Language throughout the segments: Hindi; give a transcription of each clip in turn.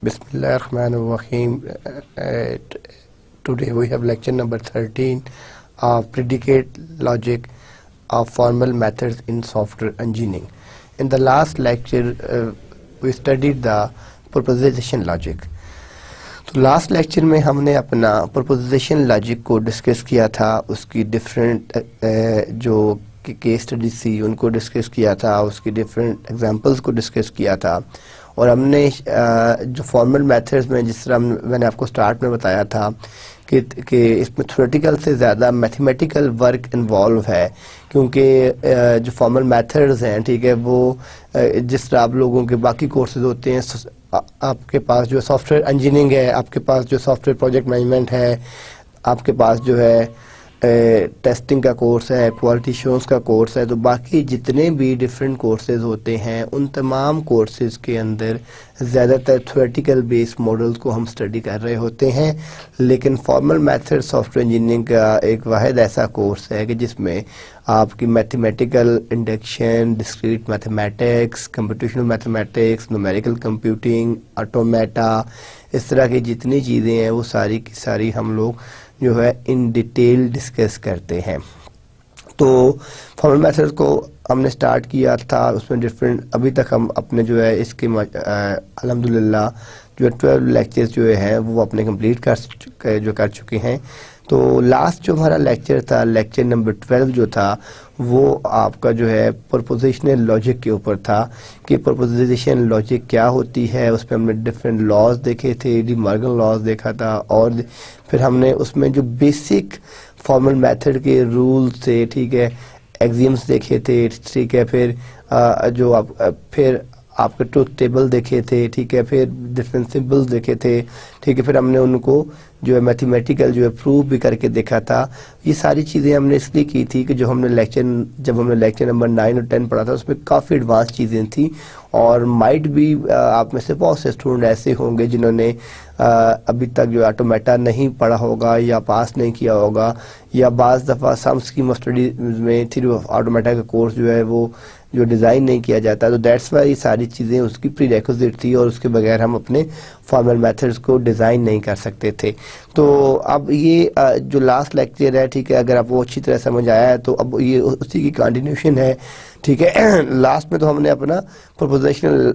Bismillahirrahmanirrahim. Today we have lecture number 13 of predicate logic of formal methods in software engineering. In the last lecture we studied the proposition logic. तो लास्ट लेक्चर में हमने अपना प्रोपोजिशन लॉजिक को डिस्कस किया था, उसकी डिफरेंट जो केस स्टडीज थी उनको डिस्कस किया था, उसकी डिफरेंट एग्जांपल्स को डिस्कस किया था। और हमने जो फॉर्मल मेथड्स में जिस तरह मैंने आपको स्टार्ट में बताया था कि इसमें थ्योरेटिकल से ज़्यादा मैथमेटिकल वर्क इन्वॉल्व है, क्योंकि जो फॉर्मल मेथड्स हैं, ठीक है, वो जिस तरह आप लोगों के बाकी कोर्सेज होते हैं, आपके पास जो सॉफ्टवेयर इंजीनियरिंग है, आपके पास जो सॉफ्टवेयर प्रोजेक्ट मैनेजमेंट है, आपके पास जो है टेस्टिंग का कोर्स है, क्वालिटी एश्योरेंस का कोर्स है, तो बाकी जितने भी डिफरेंट कोर्सेज होते हैं उन तमाम कोर्सेज के अंदर ज़्यादातर थ्योरेटिकल बेस्ड मॉडल्स को हम स्टडी कर रहे होते हैं। लेकिन फॉर्मल मेथड सॉफ्टवेयर इंजीनियरिंग का एक वाहिद ऐसा कोर्स है कि जिसमें आपकी mathematical induction, discrete mathematics, computational mathematics, numerical computing, automata, इस तरह की जितनी चीज़ें हैं वो सारी की सारी हम लोग जो है इन डिटेल डिस्कस करते हैं। तो फॉर्मल मेथड को हमने स्टार्ट किया था, उसमें डिफरेंट अभी तक हम अपने जो है इसके अल्हम्दुलिल्लाह जो 12 लेक्चर्स जो हैं वो अपने कंप्लीट कर चुके हैं। तो लास्ट जो हमारा लेक्चर था, लेक्चर नंबर 12 जो था, वो आपका जो है प्रोपोजिशनल लॉजिक के ऊपर था कि प्रोपोजिशन लॉजिक क्या होती है। उस पर हमने डिफरेंट लॉज देखे थे, डी मॉर्गन लॉज देखा था, और फिर हमने उसमें जो बेसिक फॉर्मल मेथड के रूल्स थे, ठीक है, एक्सियम्स देखे थे, ठीक है, फिर फिर आपके ट्रूथ टेबल देखे थे, ठीक है, फिर डिफरेंट सिंबल्स देखे थे, ठीक है, फिर हमने उनको जो है मैथमेटिकल जो है प्रूव भी करके देखा था। ये सारी चीज़ें हमने इसलिए की थी कि जब हमने लेक्चर नंबर 9 और 10 पढ़ा था उसमें काफ़ी एडवांस चीज़ें थी, और माइट भी आप में से बहुत से स्टूडेंट ऐसे होंगे जिन्होंने अभी तक जो ऑटोमेटा नहीं पढ़ा होगा या पास नहीं किया होगा, या बाज़ दफ़ा सम स्कीम ऑफ स्टडी में थ्रू ऑटोमेटा का कोर्स जो है वो जो डिज़ाइन नहीं किया जाता। तो दैट्स वाई ये सारी चीज़ें उसकी प्रीरेक्विजिट थी, और उसके बगैर हम अपने फॉर्मल मेथड्स को डिज़ाइन नहीं कर सकते थे। तो अब ये जो लास्ट लेक्चर है, ठीक है, अगर आप वो अच्छी तरह समझ आया है तो अब ये उसी की कंटिन्यूशन है, ठीक है। लास्ट में तो हमने अपना प्रोपोजिशनल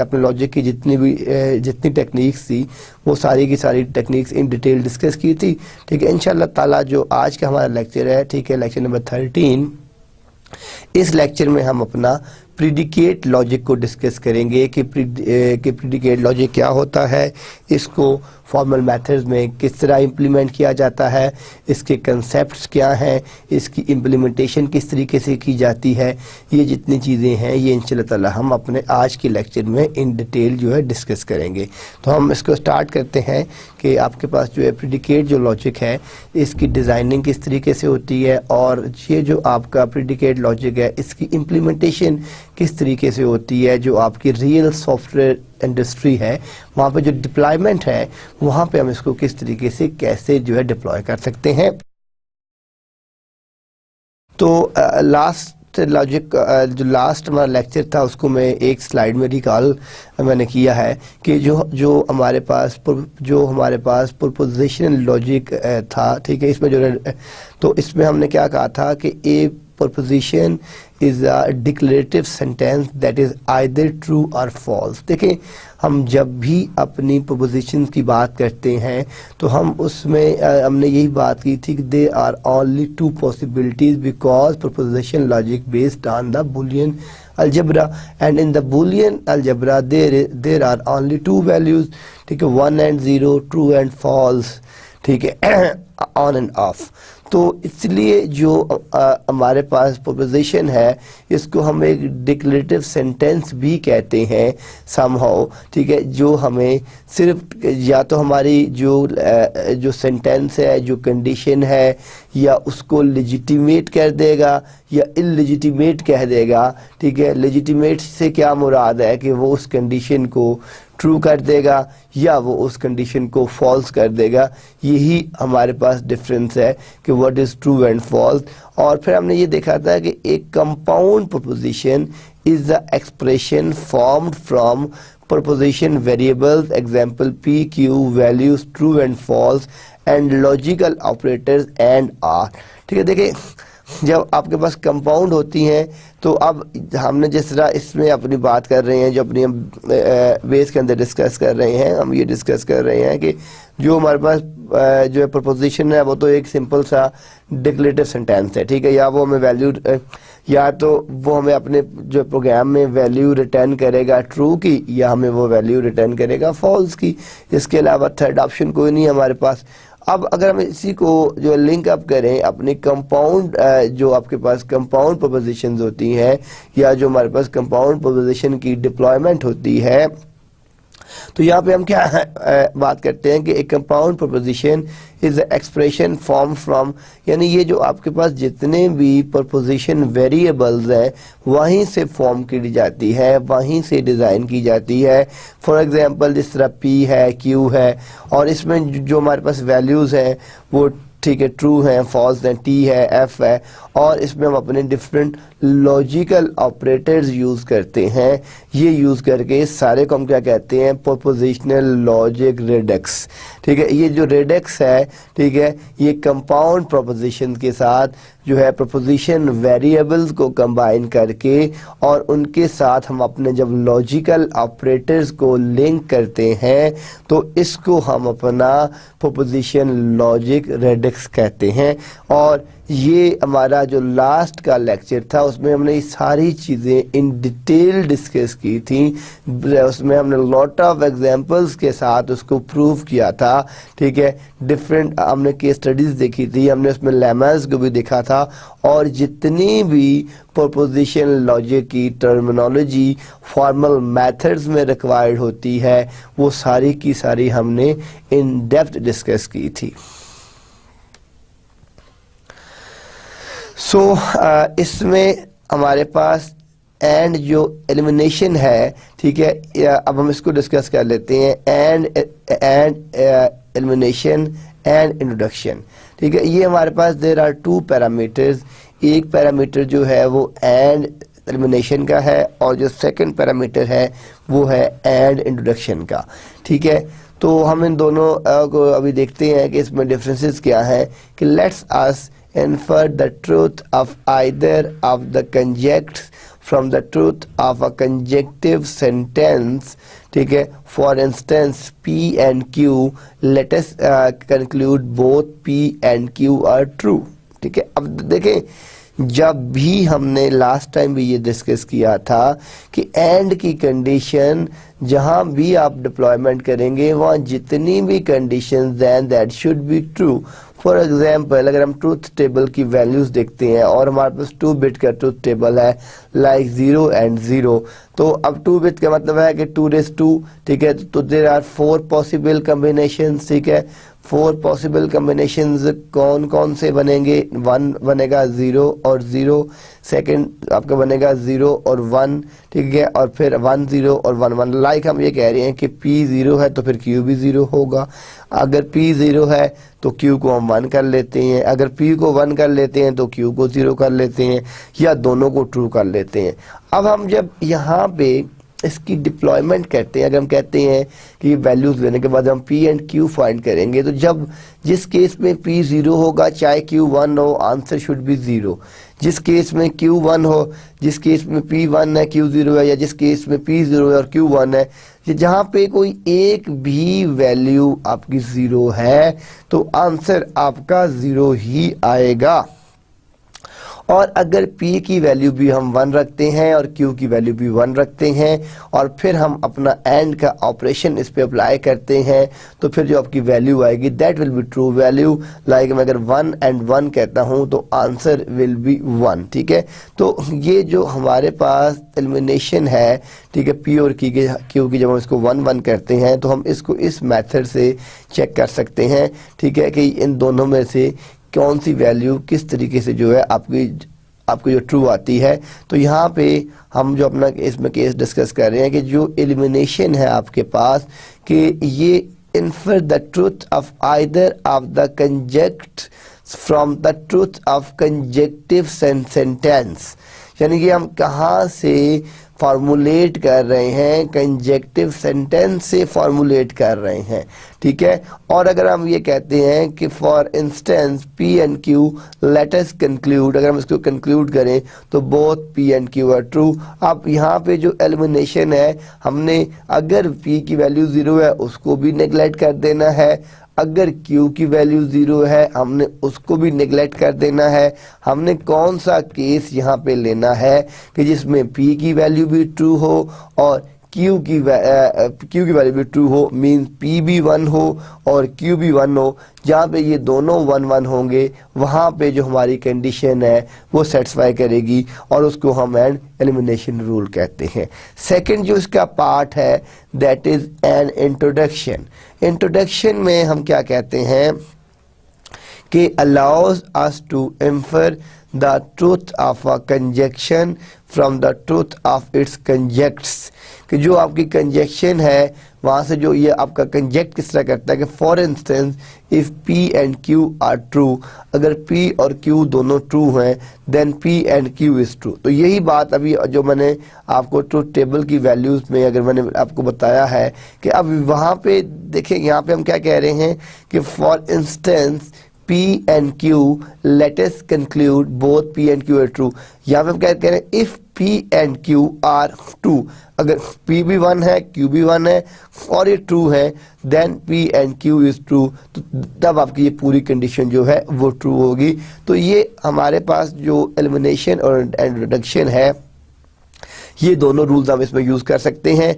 अपने लॉजिक की जितनी टेक्निक्स थी वो सारी की सारी टेक्निक्स इन डिटेल डिस्कस की थी, ठीक है। इंशाल्लाह ताला जो आज का हमारा लेक्चर है, ठीक है, लेक्चर नंबर 13, इस लेक्चर में हम अपना प्रीडिकेट लॉजिक को डिस्कस करेंगे कि प्रीडिकेट लॉजिक क्या होता है, इसको फॉर्मल मेथड्स में किस तरह इम्प्लीमेंट किया जाता है, इसके कंसेप्ट्स क्या हैं, इसकी इम्प्लीमेंटेशन किस तरीके से की जाती है। ये जितनी चीज़ें हैं ये इंशाल्लाह ताला हम अपने आज के लेक्चर में इन डिटेल जो है डिस्कस करेंगे। तो हम इसको स्टार्ट करते हैं कि आपके पास जो है प्रीडिकेट जो लॉजिक है इसकी डिज़ाइनिंग किस तरीके से होती है, और ये जो आपका प्रीडिकेट लॉजिक है इसकी इम्प्लीमेंटेशन किस तरीके से होती है। जो आपकी रियल सॉफ्टवेयर इंडस्ट्री है वहाँ पे जो डिप्लॉयमेंट है वहाँ पे हम इसको किस तरीके से कैसे जो है डिप्लॉय कर सकते हैं। तो लास्ट लॉजिक जो लास्ट हमारा लेक्चर था उसको मैं एक स्लाइड में रिकॉल मैंने किया है कि जो हमारे पास प्रोपोजिशनल लॉजिक था, ठीक है, इसमें तो इसमें हमने क्या कहा था कि ए proposition is a declarative sentence that is either true or false। देखें, हम जब भी अपनी propositions की बात करते हैं तो हम उसमें हमने यही बात की थी कि there are only two possibilities because proposition logic based on the Boolean algebra, and in the Boolean algebra there are only two values, ठीक है, 1 and 0, true and false, ठीक है, ऑन एंड ऑफ। तो इसलिए जो हमारे पास प्रोपोजिशन है इसको हम एक डिक्लेरेटिव सेंटेंस भी कहते हैं समहाउ, ठीक है, जो हमें सिर्फ या तो हमारी जो सेंटेंस है, जो कंडीशन है, या उसको लेजिटिमेट कर देगा या इललेजिटिमेट कह देगा, ठीक है। लेजिटिमेट से क्या मुराद है कि वो उस कंडीशन को ट्रू कर देगा या वो उस कंडीशन को फॉल्स कर देगा। यही हमारे पास डिफरेंस है कि what is true and false. और फिर हमने ये देखा था कि एक compound proposition is the expression formed from proposition variables, example p, q, values true and false, and logical operators and are। ठीक है, देखिए जब आपके पास कंपाउंड होती हैं तो अब हमने जिस तरह इसमें अपनी बात कर रहे हैं, जो अपनी हम बेस के अंदर डिस्कस कर रहे हैं, हम ये डिस्कस कर रहे हैं कि जो हमारे पास जो है प्रपोजिशन है वो तो एक सिंपल सा डिक्लेरेटिव सेंटेंस है, ठीक है, या वो हमें वैल्यू या तो वो हमें अपने जो प्रोग्राम में वैल्यू रिटर्न करेगा ट्रू की, या हमें वो वैल्यू रिटर्न करेगा फॉल्स की। इसके अलावा थर्ड ऑप्शन कोई नहीं है हमारे पास। अब अगर हम इसी को जो लिंक अप करें अपने कंपाउंड जो आपके पास कंपाउंड प्रपोजिशंस होती हैं, या जो हमारे पास कंपाउंड प्रपोजिशन की डिप्लॉयमेंट होती है, तो यहाँ पे हम क्या बात करते हैं कि एक compound preposition is expression form from, यानी ये जो आपके पास जितने भी प्रपोजिशन वेरिएबल्स हैं वहीं से फॉर्म की जाती है, वहीं से डिज़ाइन की जाती है। फॉर एग्जांपल जिस तरह p है, q है, और इसमें जो हमारे पास वैल्यूज़ हैं वो ठीक है ट्रू है, फॉल्स है, t है, f है, और इसमें हम अपने डिफरेंट लॉजिकल ऑपरेटर्स यूज़ करते हैं। ये यूज़ करके सारे को हम क्या कहते हैं, प्रोपोजिशनल लॉजिक रेडक्स। ठीक है, ये जो रेडक्स है, ठीक है, ये कंपाउंड प्रोपोजिशन के साथ जो है प्रोपोजिशन वेरिएबल्स को कंबाइन करके और उनके साथ हम अपने जब लॉजिकल ऑपरेटर्स को लिंक करते हैं तो इसको हम अपना प्रोपोजिशन लॉजिक रेडक्स कहते हैं। और ये हमारा जो लास्ट का लेक्चर था उसमें हमने ये सारी चीज़ें इन डिटेल डिस्कस की थी, उसमें हमने लॉट ऑफ एग्जांपल्स के साथ उसको प्रूव किया था। ठीक है, डिफरेंट हमने केस स्टडीज़ देखी थी, हमने उसमें लेमास को भी देखा था, और जितनी भी प्रोपोजिशन लॉजिक की टर्मिनोलॉजी फॉर्मल मेथड्स में रिक्वायर्ड होती है वो सारी की सारी हमने इन डेप्थ डिस्कस की थी। इसमें हमारे पास एंड जो एलिमिनेशन है, ठीक है, अब हम इसको डिस्कस कर लेते हैं। And elimination and introduction. ठीक है, ये हमारे पास देयर आर टू पैरामीटर्स। एक पैरामीटर जो है वो एंड एलिमिनेशन का है, और जो सेकंड पैरामीटर है वो है एंड इंट्रोडक्शन का। ठीक है, तो हम इन दोनों को अभी देखते हैं कि इसमें डिफरेंसेस क्या है। कि let's us infer the truth of either of the conjuncts from the truth of a conjunctive sentence। ठीक है, for instance p and q, let us conclude both p and q are true। ठीक है, अब देखें जब भी हमने लास्ट टाइम भी ये डिस्कस किया था कि एंड की कंडीशन जहाँ भी आप डिप्लॉयमेंट करेंगे वहाँ जितनी भी कंडीशंस हैं that should be true. For example अगर हम ट्रूथ टेबल की वैल्यूज देखते हैं और हमारे पास 2 बिट का ट्रूथ टेबल है लाइक 0 and 0, तो अब 2 बिट का मतलब है कि 2⁻²। ठीक है, तो देयर आर 4 पॉसिबल कम्बिनेशंस। ठीक है, 4 पॉसिबल कम्बिनेशंस कौन कौन से बनेंगे। 1 बनेगा 0 और 0, सेकंड आपका बनेगा 0 और 1। ठीक है, और फिर 1 0 और 1 1। लाइक हम ये कह रहे हैं कि p 0 है तो फिर q भी 0 होगा। अगर p 0 है तो q को हम 1 कर लेते हैं, अगर p को 1 कर लेते हैं तो q को 0 कर लेते हैं, या दोनों को ट्रू कर लेते हैं। अब हम जब यहाँ पे इसकी डिप्लॉयमेंट करते हैं, अगर हम कहते हैं कि वैल्यूज लेने के बाद हम p एंड q फाइंड करेंगे, तो जब जिस केस में p 0 होगा चाहे q 1 हो, आंसर शुड बी 0। जिस केस में q 1 हो, जिस केस में p 1 है q 0 है, या जिस केस में p 0 है और q 1 है, जहाँ पे कोई एक भी वैल्यू आपकी 0 है तो आंसर आपका 0 ही आएगा। और अगर p की वैल्यू भी हम 1 रखते हैं और q की वैल्यू भी 1 रखते हैं और फिर हम अपना एंड का ऑपरेशन इस पे अप्लाई करते हैं, तो फिर जो आपकी वैल्यू आएगी that will be true value. Like मैं अगर 1 and 1 कहता हूं तो आंसर विल बी 1। ठीक है, तो ये जो हमारे पास एलिमिनेशन है, ठीक है, p और q की जब हम इसको 1 1 करते हैं तो हम इसको इस मेथड से चेक कर सकते हैं। ठीक है, कि इन दोनों में से कौन सी वैल्यू किस तरीके से जो है आपकी जो ट्रू आती है। तो यहाँ पे हम जो अपना इसमें केस डिस्कस कर रहे हैं कि जो एलिमिनेशन है आपके पास कि ये infer the truth of either of the conjunct from the truth of conjunctive sentence, यानी कि हम कहाँ से फॉर्मुलेट कर रहे हैं, कंजक्टिव सेंटेंस से फॉर्मुलेट कर रहे हैं, ठीक है। और अगर हम ये कहते हैं कि for instance P and Q let us conclude, अगर हम इसको कंक्लूड करें तो both P and Q are true. अब यहाँ पे जो एलिमिनेशन है, हमने अगर P की वैल्यू 0 है उसको भी नेगलेक्ट कर देना है, अगर Q की वैल्यू 0 है हमने उसको भी नेगलेक्ट कर देना है। हमने कौन सा केस यहाँ पे लेना है कि जिसमें P की वैल्यू भी ट्रू हो और Q की वैल्यू भी ट्रू हो, मीन्स P भी 1 हो और Q भी 1 हो। जहाँ पे ये दोनों 1 1 होंगे वहाँ पे जो हमारी कंडीशन है वो सेटिस्फाई करेगी और उसको हम एंड एलिमिनेशन रूल कहते हैं। सेकंड जो इसका पार्ट है that is an introduction. Introduction में हम क्या कहते हैं कि allows us to infer the truth of a conjunction from the truth of its conjuncts, कि जो आपकी कंजक्शन है वहाँ से जो ये आपका कंजक्ट किस तरह करता है कि for instance if P and Q are true, अगर P और Q दोनों ट्रू हैं then P and Q is true. तो यही बात अभी जो मैंने आपको ट्रूथ टेबल की वैल्यूज में अगर मैंने आपको बताया है कि अब वहाँ पे देखें, यहाँ पे हम क्या कह रहे हैं कि for instance P and Q let us conclude both P and Q are true। यहाँ पे हम क्या कह रहे हैं if P and Q are true, अगर P भी 1 है Q भी 1 है और ये ट्रू है then P and Q is true, तो तब आपकी ये पूरी कंडीशन जो है वो ट्रू होगी। तो ये हमारे पास जो एलिमिनेशन और इंट्रोडक्शन है ये दोनों रूल्स हम इसमें यूज़ कर सकते हैं।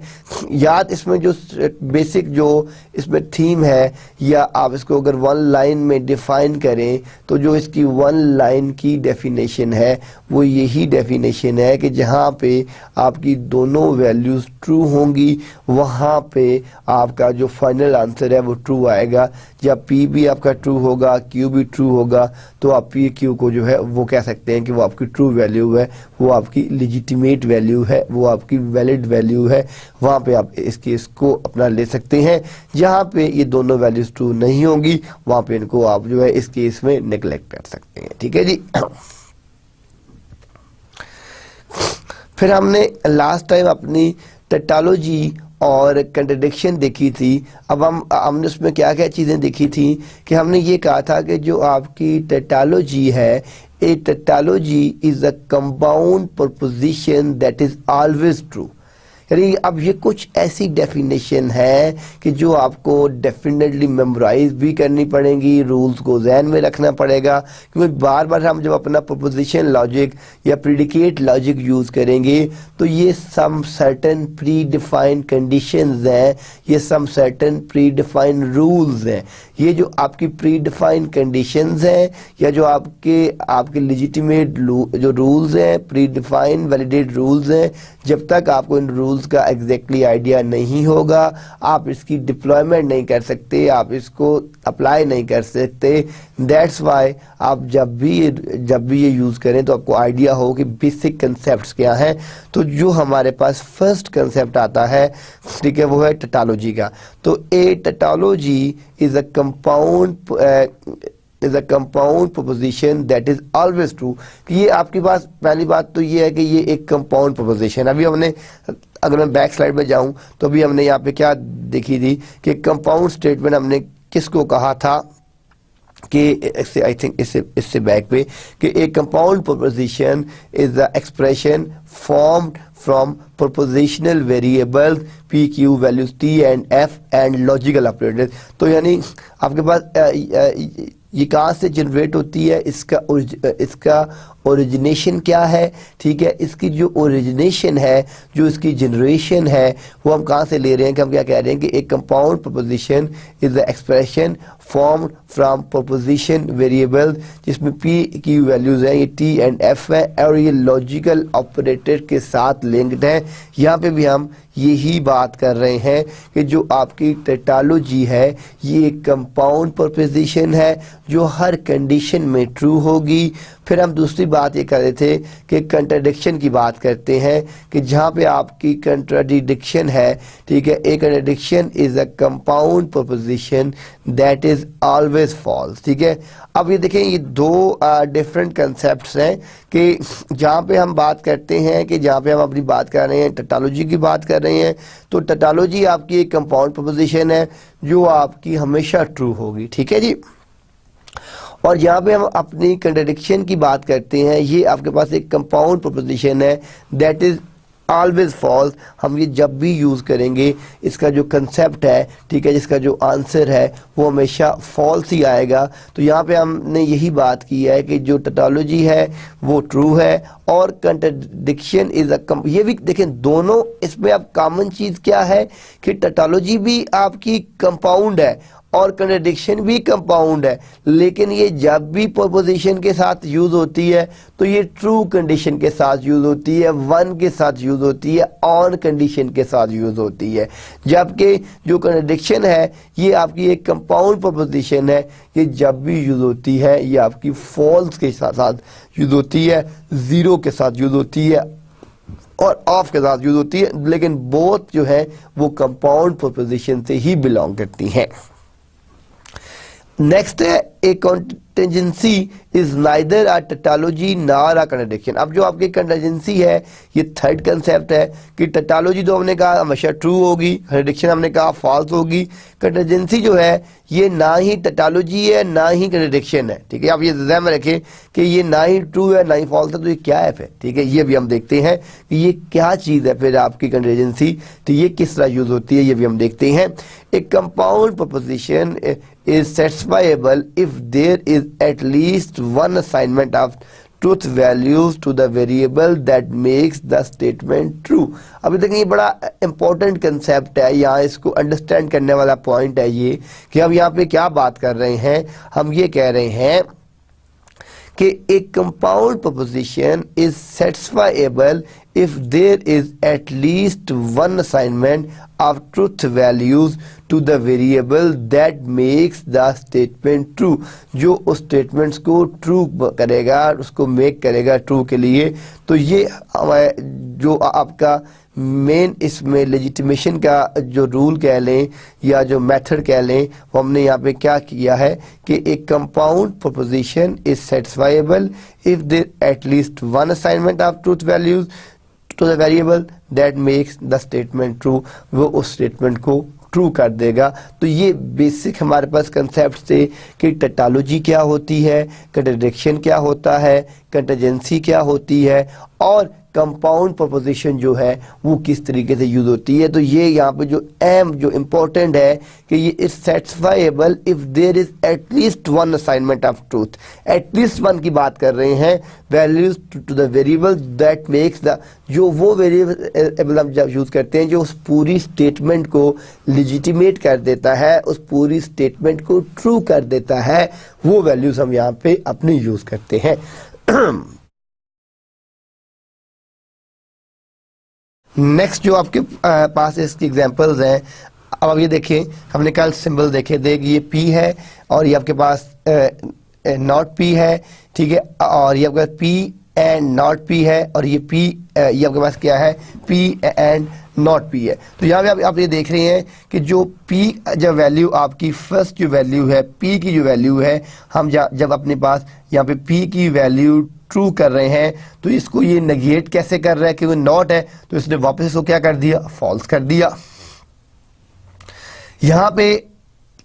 याद इसमें जो बेसिक जो इसमें थीम है, या आप इसको अगर 1 लाइन में डिफाइन करें तो जो इसकी 1 लाइन की डेफिनेशन है वो यही डेफिनेशन है कि जहाँ पे आपकी दोनों वैल्यूज़ ट्रू होंगी वहाँ पे आपका जो फाइनल आंसर है वो ट्रू आएगा। जब P भी आपका ट्रू होगा Q भी ट्रू होगा तो आप P Q को जो है वो कह सकते हैं कि वो आपकी ट्रू वैल्यू है, वो आपकी लेजिटिमेट वैल्यू है, वो आपकी वैलिड वैल्यू है। वहाँ पे आप इस केस को अपना ले सकते हैं। जहाँ पे ये दोनों वैल्यूज ट्रू नहीं होंगी वहाँ पे इनको आप जो है इस केस में नेग्लेक्ट कर सकते हैं, ठीक है जी। फिर हमने लास्ट टाइम अपनी टेटोलॉजी और कंट्रडिक्शन देखी थी। अब हमने उसमें क्या क्या चीज़ें देखी थी कि हमने ये कहा था कि जो आपकी टेटोलॉजी है, a tautology is a compound proposition that is always true. यानी अब ये कुछ ऐसी डेफिनेशन है कि जो आपको डेफिनेटली मेमोराइज भी करनी पड़ेगी, रूल्स को जहन में रखना पड़ेगा, क्योंकि बार बार हम जब अपना प्रोपोजिशन लॉजिक या प्रीडिकेट लॉजिक यूज़ करेंगे तो ये some certain predefined conditions हैं, ये some certain predefined rules हैं। ये जो आपकी प्री डिफाइंड कंडीशंस हैं या जो आपके लेजिटिमेट जो रूल्स हैं, प्री डिफाइंड वैलिडेट रूल्स हैं, जब तक आपको इन रूल्स का एग्जैक्टली आइडिया नहीं होगा आप इसकी डिप्लॉयमेंट नहीं कर सकते, आप इसको अप्लाई नहीं कर सकते। दैट्स वाई आप जब भी ये यूज़ करें तो आपको आइडिया हो कि बेसिक कंसेप्ट्स क्या हैं। तो जो हमारे पास फर्स्ट कंसेप्ट आता है, ठीक है, वो है टेटोलॉजी का। तो a tautology is a compound proposition that is always true. कि ये आपके पास पहली बात तो ये है कि ये एक कंपाउंड प्रोपोजिशन। अभी हमने अगर मैं बैक स्लाइड में जाऊं तो अभी हमने यहाँ पे क्या देखी थी कि कंपाउंड स्टेटमेंट हमने किसको कहा था कि आई थिंक इससे बैक पे कि एक compound proposition is the expression formed from prepositional variables P Q values T and F and logical operators. तो यानी आपके पास ये कहाँ से जनरेट होती है, इसका ओरिजिनेशन क्या है, ठीक है। इसकी जो ओरिजिनेशन है, जो इसकी जनरेशन है, वो हम कहाँ से ले रहे हैं कि हम क्या कह रहे हैं कि एक compound proposition is the expression formed from proposition variable जिसमें P की वैल्यूज हैं, ये T एंड F है और ये लॉजिकल ऑपरेटर के साथ लिंक्ड है। यहाँ पे भी हम यही बात कर रहे हैं कि जो आपकी टेटोलॉजी है ये एक कंपाउंड प्रोपोजिशन है जो हर कंडीशन में ट्रू होगी। फिर हम दूसरी बात ये कर रहे थे कि कंट्राडिक्शन की बात करते हैं कि जहाँ पे आपकी कंट्राडिक्शन है, ठीक है, a contradiction is a compound proposition that is always false, ठीक है। अब ये देखें, ये दो डिफरेंट कंसेप्ट्स हैं कि जहाँ पे हम बात करते हैं कि जहाँ पे हम अपनी बात कर रहे हैं, टैटोलॉजी की बात कर रहे हैं, तो टैटोलॉजी आपकी एक कंपाउंड प्रोपोजिशन है जो आपकी हमेशा ट्रू होगी, ठीक है जी। और यहाँ पे हम अपनी कंट्राडिक्शन की बात करते हैं, ये आपके पास एक कंपाउंड प्रोपोजिशन है दैट इज ऑलवेज फॉल्स। हम ये जब भी यूज़ करेंगे, इसका जो कंसेप्ट है, ठीक है, जिसका जो आंसर है वो हमेशा फॉल्स ही आएगा। तो यहाँ पे हमने यही बात की है कि जो टैटोलॉजी है वो ट्रू है और कंट्राडिक्शन इज अ ये भी देखें, दोनों इसमें अब कॉमन चीज़ क्या है कि टैटोलॉजी भी आपकी कंपाउंड है और कंट्राडिक्शन भी कंपाउंड है, लेकिन ये जब भी प्रोपोजिशन के साथ यूज होती है तो ये ट्रू कंडीशन के साथ यूज होती है, वन के साथ यूज होती है, ऑन कंडीशन के साथ यूज होती है। जबकि जो कंट्राडिक्शन है ये आपकी एक कंपाउंड प्रोपोजिशन है, ये जब भी यूज होती है ये आपकी फॉल्स के साथ यूज होती है, जीरो के साथ यूज होती है और ऑफ के साथ यूज होती है, लेकिन बोथ जो है वो कंपाउंड प्रोपोजिशन से ही बिलोंग करती हैं। नेक्स्ट है a contingency is neither a tautology nor a contradiction. अब जो आपकी कंटिजेंसी है ये थर्ड कंसेप्ट है कि टैटोलॉजी तो हमने कहा हमेशा ट्रू होगी, कंट्राडिक्शन हमने कहा फॉल्स होगी। कंटिजेंसी जो है ये ना ही टैटोलॉजी है ना ही कंट्राडिक्शन है, ठीक है। आप ये ध्यान में रखें कि ये ना ही ट्रू है ना ही फॉल्स है, तो ये क्या है फिर, ठीक है। ये भी हम देखते हैं कि ये क्या चीज़ है फिर आपकी कंटिजेंसी, तो ये किस तरह यूज होती है ये भी हम देखते हैं। ए compound proposition is satisfiable if there is at least one assignment of truth values to the variable that makes the statement true। अभी तक ये बड़ा इंपॉर्टेंट कंसेप्ट है, यहाँ इसको अंडरस्टैंड करने वाला पॉइंट है ये कि हम यहाँ पे क्या बात कर रहे हैं। हम ये कह रहे हैं कि एक compound proposition is satisfiable if there is at least one assignment of truth values to the variable that makes the statement true। जो उस स्टेटमेंट्स को ट्रू करेगा, उसको मेक करेगा ट्रू के लिए। तो ये जो आपका मेन इसमें लेजिटिमेशन का जो रूल कह लें या जो मेथड कह लें, वो हमने यहाँ पे क्या किया है कि एक compound proposition is satisfiable if there at least one assignment of truth values to the variable that makes the statement true. वो उस स्टेटमेंट को ट्रू कर देगा। तो ये बेसिक हमारे पास कंसेप्ट थे कि टैटोलॉजी क्या होती है, कंट्राडिक्शन क्या होता है, कंटिजेंसी क्या होती है और कंपाउंड प्रोपोजिशन जो है वो किस तरीके से यूज होती है। तो ये यहाँ पे जो एम जो इम्पोर्टेंट है कि ये is satisfiable if there is at least one assignment of truth. At least one की बात कर रहे हैं, values to the variable that makes the, जो वो वेरिएबल हम जब यूज करते हैं जो उस पूरी स्टेटमेंट को लेजिटिमेट कर देता है, उस पूरी स्टेटमेंट को ट्रू कर देता है, वो वैल्यूज हम यहाँ पे अपने यूज करते हैं। नेक्स्ट जो आपके पास इसकी एग्जांपल्स हैं, अब आप ये देखें, हमने कल सिंबल देखे थे, ये P है और ये आपके पास नॉट P है, ठीक है, और ये आपके पास P एंड नॉट P है और ये P ये आपके पास क्या है, P एंड नॉट P है। तो यहाँ पे आप ये देख रहे हैं कि जो P जब वैल्यू आपकी फर्स्ट जो वैल्यू है, P की जो वैल्यू है, हम जब अपने पास यहाँ पे P की वैल्यू ट्रू कर रहे हैं तो इसको ये नेगेट कैसे कर रहा है, क्योंकि नॉट है तो इसने वापस इसको क्या कर दिया, फॉल्स कर दिया। यहां पे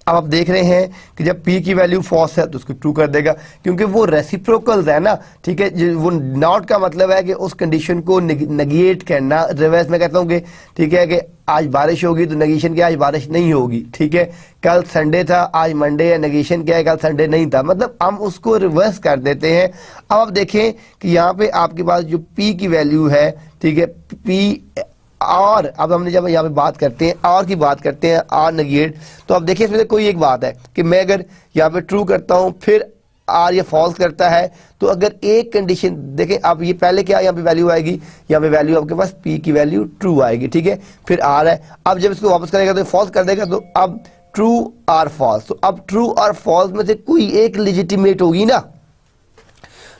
अब आप देख रहे हैं कि जब P की वैल्यू फॉल्स है तो उसको ट्रू कर देगा, क्योंकि वो रेसिप्रोकल्स है ना, ठीक है। वो नॉट का मतलब है कि उस कंडीशन को नेगेट करना। रिवर्स में कहता हूँ कि ठीक है कि आज बारिश होगी तो नेगेशन क्या, आज बारिश नहीं होगी, ठीक है। कल संडे था, आज मंडे है, नेगेशन क्या है, कल संडे नहीं था, मतलब हम उसको रिवर्स कर देते हैं। अब आप देखें कि यहाँ पे आपके पास जो P की वैल्यू है, ठीक है, P और अब हमने जब यहाँ पे बात करते हैं और की बात करते हैं आर नेगेट, तो अब देखिए इसमें कोई एक बात है कि मैं अगर यहाँ पे ट्रू करता हूँ फिर आर ये फॉल्स करता है, तो अगर एक कंडीशन देखें, अब ये पहले क्या यहाँ पे वैल्यू आएगी, यहाँ पे वैल्यू आपके पास P की वैल्यू ट्रू आएगी, ठीक है, फिर आर है। अब जब इसको वापस करेगा तो फॉल्स कर देगा, तो अब ट्रू और फॉल्स, तो अब ट्रू और फॉल्स में से कोई एक लेजिटिमेट होगी ना।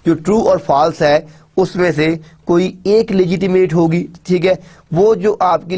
जो ट्रू और फॉल्स है उसमें से कोई एक लेजिटिमेट होगी, ठीक है। वो जो आपकी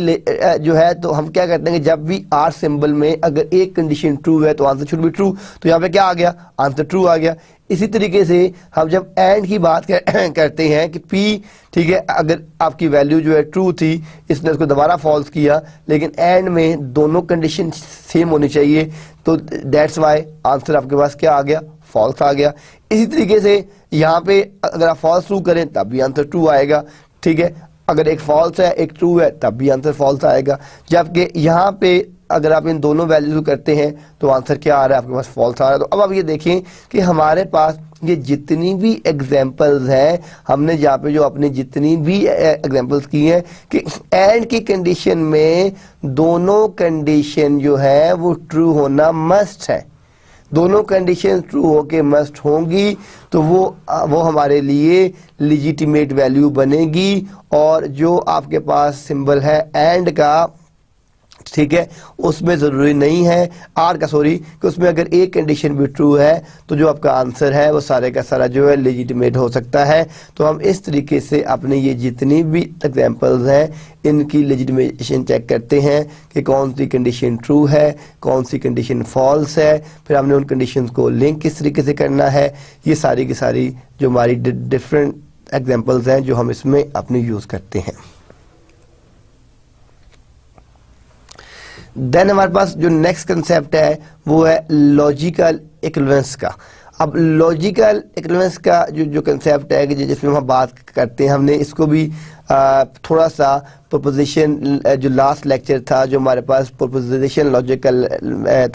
जो है, तो हम क्या करते हैं कि जब भी आर सिंबल में अगर एक कंडीशन ट्रू है तो आंसर शुड बी ट्रू, तो यहाँ पे क्या आ गया, आंसर ट्रू आ गया। इसी तरीके से हम जब एंड की बात करते हैं कि पी, ठीक है, अगर आपकी वैल्यू जो है ट्रू थी, इसने उसको दोबारा फॉल्स किया, लेकिन एंड में दोनों कंडीशन सेम होनी चाहिए, तो दैट्स वाई आंसर आपके पास क्या आ गया, फॉल्स आ गया। इसी तरीके से यहाँ पे अगर आप फॉल्स ट्रू करें तब भी आंसर ट्रू आएगा, ठीक है। अगर एक फॉल्स है एक ट्रू है तब भी आंसर फॉल्स आएगा। जबकि यहाँ पे अगर आप इन दोनों वैल्यू करते हैं तो आंसर क्या आ रहा है, आपके पास फॉल्स आ रहा है। तो अब आप ये देखें कि हमारे पास ये जितनी भी एग्जाम्पल्स हैं, हमने यहाँ पे जो अपनी जितनी भी एग्जाम्पल्स की हैं कि एंड की कंडीशन में दोनों कंडीशन जो है वो ट्रू होना मस्ट है, दोनों कंडीशन ट्रू होके मस्ट होंगी, तो वो हमारे लिए लेजिटिमेट वैल्यू बनेगी। और जो आपके पास सिंबल है एंड का, ठीक है, उसमें ज़रूरी नहीं है आर का, सॉरी, कि उसमें अगर एक कंडीशन भी ट्रू है तो जो आपका आंसर है वो सारे का सारा जो है लेजिटिमेट हो सकता है। तो हम इस तरीके से अपने ये जितनी भी एग्जांपल्स हैं इनकी लेजिटिमेशन चेक करते हैं कि कौन सी कंडीशन ट्रू है, कौन सी कंडीशन फॉल्स है, फिर हमने उन कंडीशंस को लिंक किस तरीके से करना है। ये सारी की सारी जो हमारी डिफरेंट एग्जांपल्स हैं जो हम इसमें अपने यूज़ करते हैं। देन हमारे पास जो नेक्स्ट कंसेप्ट है वो है लॉजिकल इक्विवेलेंस का। अब लॉजिकल इक्विवेलेंस का जो कंसेप्ट है कि जिसमें हम बात करते हैं, हमने इसको भी थोड़ा सा प्रोपोजिशन, जो लास्ट लेक्चर था जो हमारे पास प्रोपोजिशन लॉजिकल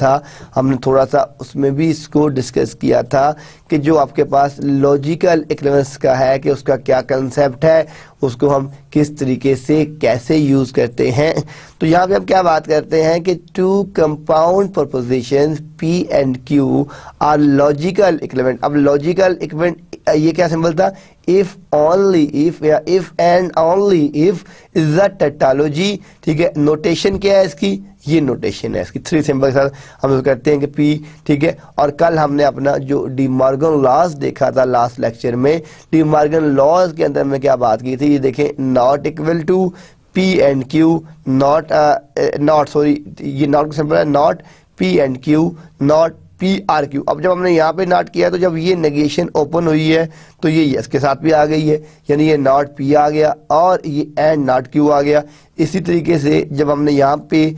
था, हमने थोड़ा सा उसमें भी इसको डिस्कस किया था कि जो आपके पास लॉजिकल इक्विवेलेंस का है कि उसका क्या कंसेप्ट है, उसको हम किस तरीके से कैसे यूज़ करते हैं। तो यहाँ पे हम क्या बात करते हैं कि two compound propositions P and Q are logical equivalent. अब लॉजिकल इक्विवेलेंट ये क्या सिंबल था, इफ ओनली इफ या if and only if is the tautology, ठीक है। नोटेशन क्या है इसकी, ये नोटेशन है इसकी, 3 सिंबल के साथ हम करते हैं कि पी, ठीक है। और कल हमने अपना जो डी मॉर्गन लॉज देखा था लास्ट लेक्चर में, डी मॉर्गन लॉज के अंदर में क्या बात की थी, ये देखें, not equal to P and Q, not sorry ये नॉट सिंबल है, not P and Q, not PRQ। अब जब हमने यहाँ पे नॉट किया तो जब ये नेगेशन ओपन हुई है तो ये यस के साथ भी आ गई है, यानी ये नॉट P आ गया और ये एंड नॉट Q आ गया। इसी तरीके से जब हमने यहाँ पे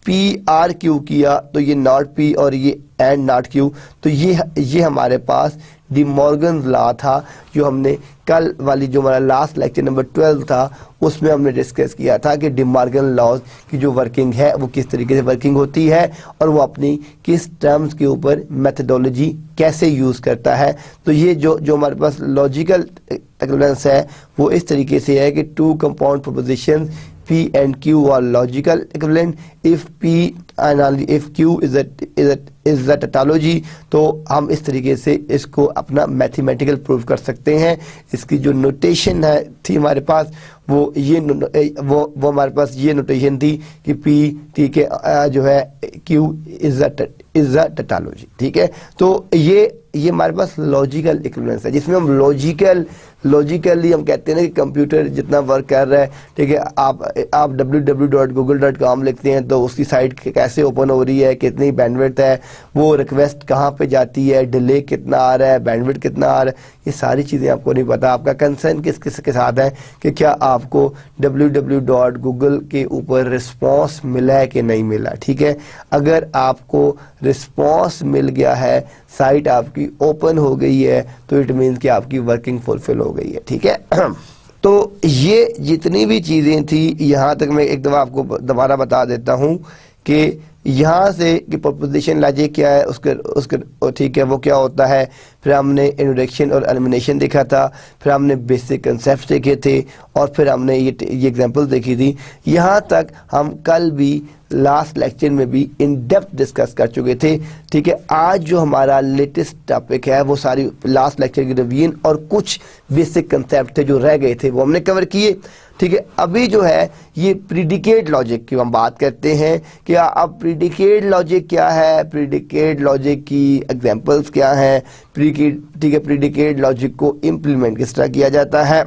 PRQ किया तो ये नॉट P और ये एंड नॉट Q। तो ये हमारे पास डी मॉर्गन लॉ था जो हमने कल वाली जो हमारा लास्ट लेक्चर नंबर 12 था उसमें हमने डिस्कस किया था कि डी मॉर्गन लॉज की जो वर्किंग है वो किस तरीके से वर्किंग होती है और वो अपनी किस टर्म्स के ऊपर मेथडोलॉजी कैसे यूज़ करता है। तो ये जो हमारे पास लॉजिकल इक्विवेलेंस है वो इस तरीके से है कि two compound proposition P and Q are logical equivalent if P and if Q is a tautology। तो हम इस तरीके से इसको अपना मैथमेटिकल प्रूव कर सकते हैं। इसकी जो नोटेशन है थी हमारे पास वो हमारे पास ये नोटेशन थी कि P, ठीक है, जो है Q is a tautology, ठीक है। तो ये हमारे पास लॉजिकल इक्विवेलेंस है जिसमें हम लॉजिकली हम कहते हैं ना कि कंप्यूटर जितना वर्क कर रहा है, ठीक है, आप www.google.com लिखते हैं तो उसकी साइट कैसे ओपन हो रही है, कितनी बैंडविड्थ है, वो रिक्वेस्ट कहाँ पे जाती है, डिले कितना आ रहा है, बैंडविड्थ कितना आ रहा है, ये सारी चीज़ें आपको नहीं पता। आपका कंसर्न किस के साथ है कि क्या आपको www.google के ऊपर रिस्पॉन्स मिला है कि नहीं मिला, ठीक है। अगर आपको रिस्पॉन्स मिल गया है, साइट आपकी ओपन हो गई है, तो इट मीन्स कि आपकी वर्किंग फुलफिल हो गई है, ठीक है। तो ये जितनी भी चीज़ें थी यहाँ तक मैं एक दफ़ा आपको दोबारा बता देता हूँ कि यहाँ से कि प्रोपोजिशन लॉजिक क्या है, उसके ठीक है वो क्या होता है। फिर हमने इंट्रोडक्शन और एलिमिनेशन देखा था, फिर हमने बेसिक कंसेप्ट देखे थे और फिर हमने ये एग्जांपल देखी थी। यहाँ तक हम कल भी लास्ट लेक्चर में भी इन डेप्थ डिस्कस कर चुके थे, ठीक है। आज जो हमारा लेटेस्ट टॉपिक है वो सारी लास्ट लेक्चर की रिवीजन और कुछ बेसिक कंसेप्ट थे जो रह गए थे वो हमने कवर किए, ठीक है। अभी जो है ये प्रीडिकेट लॉजिक की हम बात करते हैं कि अब प्रीडिकेट लॉजिक क्या है, प्रीडिकेट लॉजिक की एग्जांपल्स क्या हैं, प्रीडिकेट, ठीक है, प्रीडिकेट लॉजिक को इम्प्लीमेंट किस तरह किया जाता है।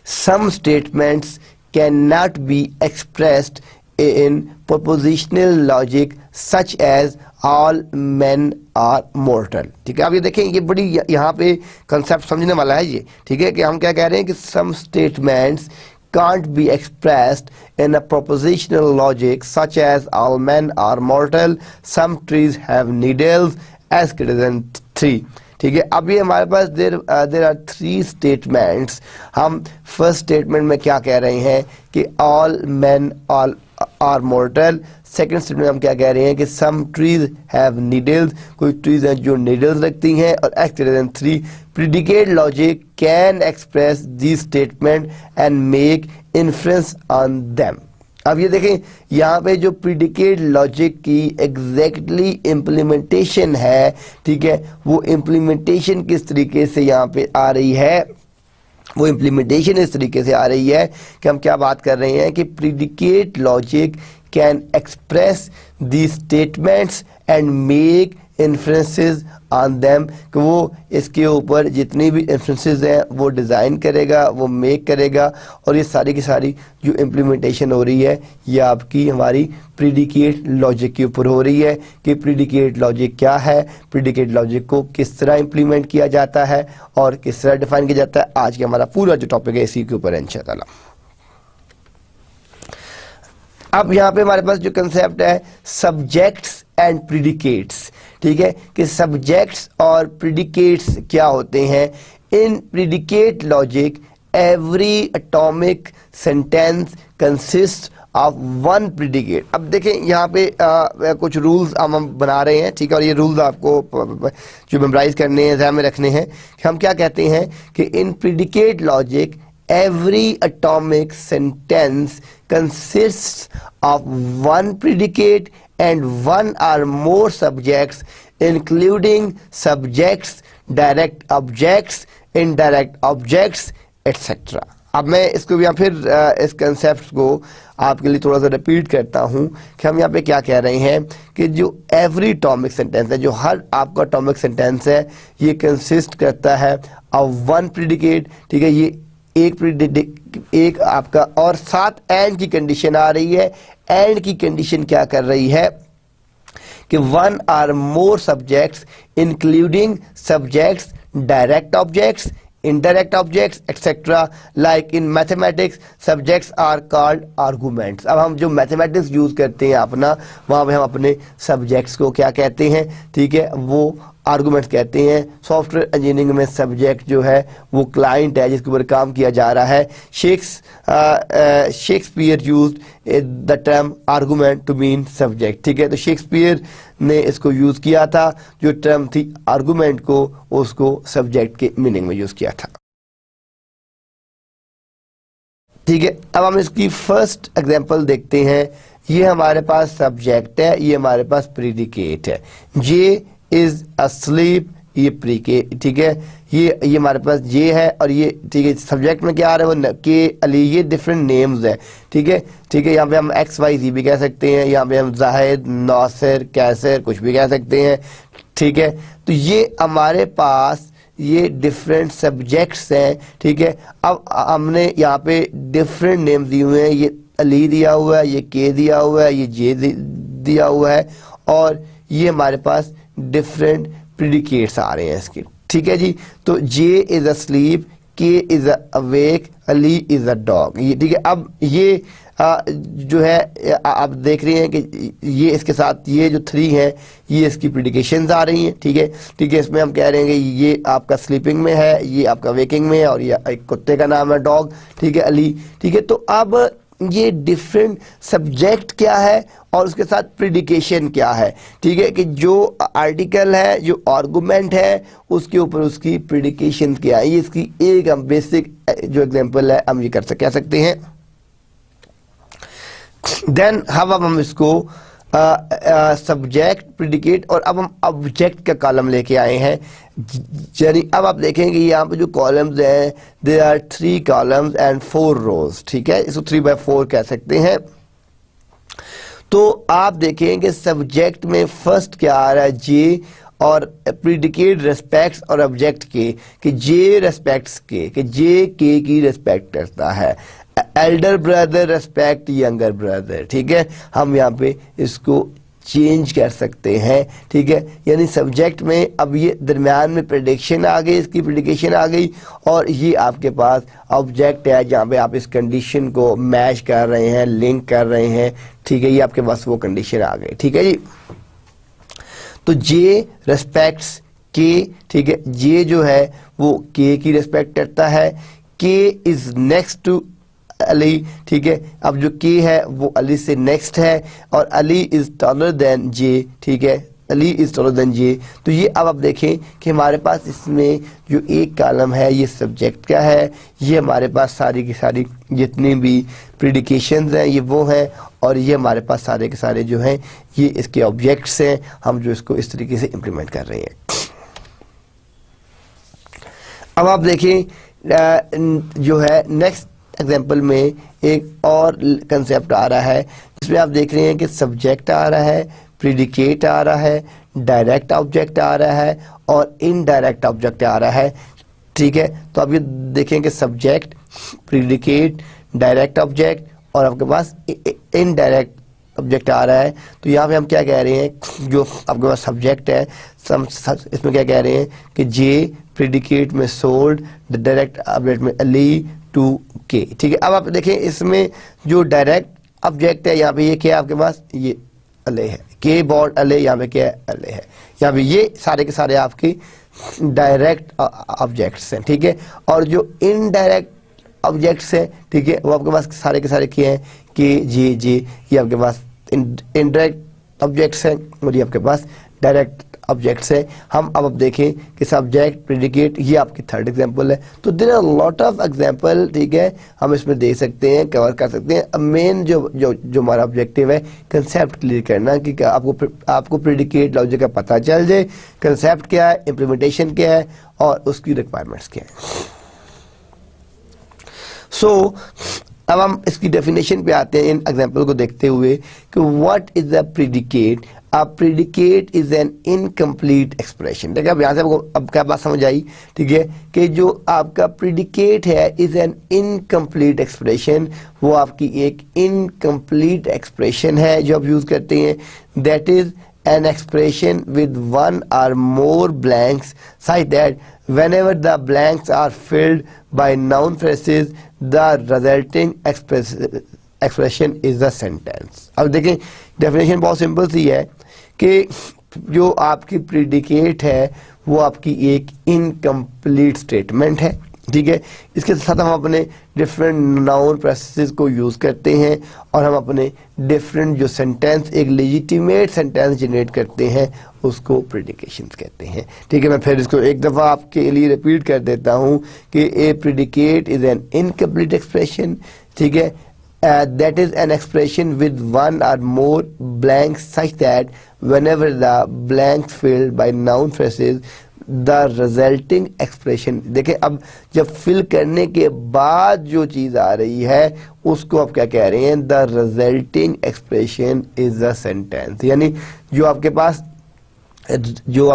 Some statements can not be expressed in propositional logic such as all men are mortal। ठीक है, अब ये देखें, ये बड़ी यहाँ पे कंसेप्ट समझने वाला है ये, ठीक है, कि हम क्या कह रहे हैं कि some statements can't be expressed in a propositional logic such as all men are mortal, some trees have needles, as greater than 3। ठीक है, अब ये हमारे पास देर आर 3 स्टेटमेंट्स। हम फर्स्ट स्टेटमेंट में क्या कह रहे हैं कि all man all are mortal. Second statement हम क्या कह रहे हैं कि सम ट्रीज हैव नीडल्स, कोई ट्रीज हैं जो नीडल्स रखती हैं, और X greater than 3। Predicate logic can express the statement and make inference on them. अब ये देखें, यहाँ पे जो प्रीडिकेट लॉजिक की एग्जैक्टली इम्प्लीमेंटेशन है, ठीक है, वो इम्प्लीमेंटेशन किस तरीके से यहाँ पे आ रही है, वो इम्प्लीमेंटेशन इस तरीके से आ रही है कि हम क्या बात कर रहे हैं कि predicate logic can express the statements and make inferences on them, कि वो इसके ऊपर जितनी भी इन्फ्रेंसेस हैं वो डिज़ाइन करेगा, वो मेक करेगा, और ये सारी की सारी जो इम्प्लीमेंटेशन हो रही है ये आपकी हमारी प्रीडिकेट लॉजिक के ऊपर हो रही है कि प्रीडिकेट लॉजिक क्या है, प्रीडिकेट लॉजिक को किस तरह इम्प्लीमेंट किया जाता है और किस तरह डिफाइन किया जाता है। आज के हमारा पूरा जो टॉपिक है इसी के ऊपर है इंशाअल्लाह। अब यहाँ पे हमारे पास जो कंसेप्ट है सब्जेक्ट्स एंड प्रीडिकेट्स, ठीक है, कि सब्जेक्ट्स और प्रीडिकेट्स क्या होते हैं। In predicate logic every atomic sentence consist of one predicate. अब देखें यहाँ पे कुछ रूल्स हम बना रहे हैं, ठीक है, और ये रूल्स आपको जो मेमोराइज करने हैं, ध्यान में रखने हैं कि हम क्या कहते हैं कि in predicate logic every atomic sentence consists of one predicate and one or more subjects, including subjects, direct objects, indirect objects, etc। अब मैं इसको यहाँ फिर इस कंसेप्ट को आपके लिए थोड़ा सा रिपीट करता हूँ कि हम यहाँ पे क्या कह रहे हैं कि जो एवरी एटॉमिक सेंटेंस है, जो हर आपका एटॉमिक सेंटेंस है, ये कंसिस्ट करता है ऑफ वन प्रीडिकेट, ठीक है, ये एक आपका, और साथ एंड की कंडीशन आ रही है। एंड की कंडीशन क्या कर रही है कि one or more subjects including subjects, direct objects, indirect objects, etc. Like in mathematics, subjects are called arguments। अब हम जो मैथमेटिक्स यूज करते हैं अपना, वहाँ पे हम अपने सब्जेक्ट्स को क्या कहते हैं, ठीक है, वो आर्गूमेंट्स कहते हैं। सॉफ्टवेयर इंजीनियरिंग में सब्जेक्ट जो है वो क्लाइंट है जिसके ऊपर काम किया जा रहा है। Shakespeare used the term argument to mean subject, ठीक है, तो शेक्सपियर ने इसको यूज किया था, जो टर्म थी आर्गूमेंट को, उसको सब्जेक्ट के मीनिंग में यूज किया था। ठीक है, अब हम इसकी फर्स्ट एग्जांपल देखते हैं। ये हमारे पास सब्जेक्ट है, ये हमारे पास प्रीडिकेट है। जे इज अस्लीप, ये प्रीके, ठीक है, ये हमारे पास जे है, और ये, ठीक है, सब्जेक्ट में क्या आ रहा है वो के अली, ये डिफरेंट नेम्स है, ठीक है, ठीक है, यहाँ पे हम एक्स वाई जी भी कह सकते हैं, यहाँ पे हम जाहिद, नासिर, कैसर कुछ भी कह सकते हैं, ठीक है। तो ये हमारे पास ये डिफरेंट सब्जेक्ट्स हैं, ठीक है। अब हमने यहाँ पे डिफरेंट नेम दिए हुए हैं, ये अली दिया हुआ है, ये के दिया हुआ है, ये जे दिया हुआ है, और ये हमारे पास डिफरेंट प्रीडिकेट्स आ रहे हैं इसके, ठीक है जी। तो जे इज अस्लीप, के is awake, Ali is a dog, ये ठीक है। अब ये जो है आप देख रहे हैं कि ये इसके साथ ये जो 3 हैं ये इसकी प्रीडिकेशंस आ रही हैं, ठीक है, ठीक है। इसमें हम कह रहे हैं कि ये आपका स्लीपिंग में है, ये आपका वेकिंग में है, और ये एक कुत्ते का नाम है डॉग, ठीक है, अली, ठीक है। तो अब ये डिफरेंट सब्जेक्ट क्या है और उसके साथ प्रीडिकेशन क्या है, ठीक है, कि जो आर्टिकल है, जो आर्गुमेंट है, उसके ऊपर उसकी प्रीडिकेशन क्या है। ये इसकी एक हम बेसिक जो एग्जांपल है हम ये कह सकते हैं। देन हम इसको सब्जेक्ट, प्रीडिकेट, और अब हम ऑब्जेक्ट का कॉलम लेके आए हैं। यानी अब आप देखेंगे यहाँ पे जो कॉलम्स हैं, दे आर 3 कॉलम्स एंड 4 रोज, ठीक है, इसको 3/4 कह सकते हैं। तो आप देखेंगे सब्जेक्ट में फर्स्ट क्या आ रहा है, जे, और प्रीडिकेट रेस्पेक्ट्स और ऑब्जेक्ट के, कि जे रेस्पेक्ट्स के, कि जे के की रेस्पेक्ट करता है। Elder brother respect younger brother, ठीक है, हम यहाँ पे इसको चेंज कर सकते हैं, ठीक है। यानी सब्जेक्ट में अब ये दरमियान में प्रेडिक्शन आ गई, इसकी प्रेडिकेशन आ गई, और ये आपके पास ऑब्जेक्ट है जहाँ पे आप इस कंडीशन को मैच कर रहे हैं, लिंक कर रहे हैं, ठीक है। ये आपके पास वो कंडीशन आ गई, ठीक है जी। तो जे रेस्पेक्ट्स के, ठीक है, जे जो है वो के की रेस्पेक्ट करता है। के इज नेक्स्ट टू अली, ठीक है। अब जो के है वो अली से नेक्स्ट है, और अली इज टॉलर देन जे, ठीक है, अली इज टॉलर देन जे। तो ये अब आप देखें कि हमारे पास इसमें जो एक कॉलम है ये सब्जेक्ट का है, ये हमारे पास सारी की सारी जितनी भी प्रीडिकेशंस हैं ये वो हैं, और ये हमारे पास सारे के सारे जो हैं ये इसके ऑब्जेक्ट्स हैं, हम जो इसको इस तरीके से इम्प्लीमेंट कर रहे हैं। अब आप देखें जो है नेक्स्ट एग्जाम्पल में एक और कंसेप्ट आ रहा है, जिसमें आप देख रहे हैं कि सब्जेक्ट आ रहा है, प्रीडिकेट आ रहा है, डायरेक्ट ऑब्जेक्ट आ रहा है, और इनडायरेक्ट ऑब्जेक्ट आ रहा है, ठीक है। तो अब ये देखें कि सब्जेक्ट, प्रीडिकेट, डायरेक्ट ऑब्जेक्ट, और आपके पास इनडायरेक्ट ऑब्जेक्ट आ रहा है। तो यहाँ पे हम क्या कह रहे हैं, जो आपके पास सब्जेक्ट है इसमें क्या कह रहे हैं कि जे प्रीडिकेट में सोल्ड, डायरेक्ट ऑब्जेक्ट में अली टू के, ठीक है। अब आप देखें इसमें जो डायरेक्ट ऑब्जेक्ट है यहाँ पे ये क्या है आपके पास, ये अले है, के बॉट अले, यहाँ पे क्या है अले है, यहाँ पे ये सारे के सारे आपके डायरेक्ट ऑब्जेक्ट्स हैं, ठीक है। और जो इनडायरेक्ट ऑब्जेक्ट्स हैं, ठीक है, वो आपके पास सारे के सारे क्या हैं, के जे जे, ये आपके पास इनडायरेक्ट ऑब्जेक्ट्स हैं, और ये आपके पास डायरेक्ट ऑब्जेक्ट्स है। हम अब देखें कि सब्जेक्ट, प्रेडिकेट, ये आपकी थर्ड एग्जांपल है। तो there are lot of example, ठीक है, हम इसमें दे सकते हैं, कवर कर सकते हैं। अब मेन जो हमारा ऑब्जेक्टिव है कंसेप्ट क्लियर करना, कि आपको प्रेडिकेट लॉजिक का पता चल जाए, कंसेप्ट क्या है, इम्प्लीमेंटेशन क्या है, और उसकी रिक्वायरमेंट्स क्या है। सो अब हम इसकी डेफिनेशन पे आते हैं इन एग्जांपल को देखते हुए कि what is the predicate. A predicate is an incomplete expression। देखिए अब यहाँ से आपको अब क्या बात समझ आई, ठीक है, कि जो आपका predicate है is an incomplete expression, वो आपकी एक incomplete expression है जो आप यूज करते हैं। That is an expression with one or more blanks such that whenever the blanks are filled by noun phrases, the resulting expression is a sentence। अब देखें डेफिनेशन बहुत सिंपल सी है कि जो आपकी प्रीडिकेट है वो आपकी एक इनकम्प्लीट स्टेटमेंट है, ठीक है। इसके साथ हम अपने डिफरेंट नाउन प्रोसेसेस को यूज़ करते हैं, और हम अपने डिफरेंट जो सेंटेंस, एक लेजिटिमेट सेंटेंस जनरेट करते हैं, उसको प्रीडिकेशंस कहते हैं, ठीक है। मैं फिर इसको एक दफ़ा आपके लिए रिपीट कर देता हूँ कि a predicate is an incomplete expression, ठीक है। That is an expression with one or more blanks such that whenever the blanks filled by noun phrases, the resulting expression। देखिए अब जब फिल करने के बाद जो चीज़ आ रही है उसको आप क्या कह रहे हैं, the resulting expression is a sentence। यानी जो आपके पास जो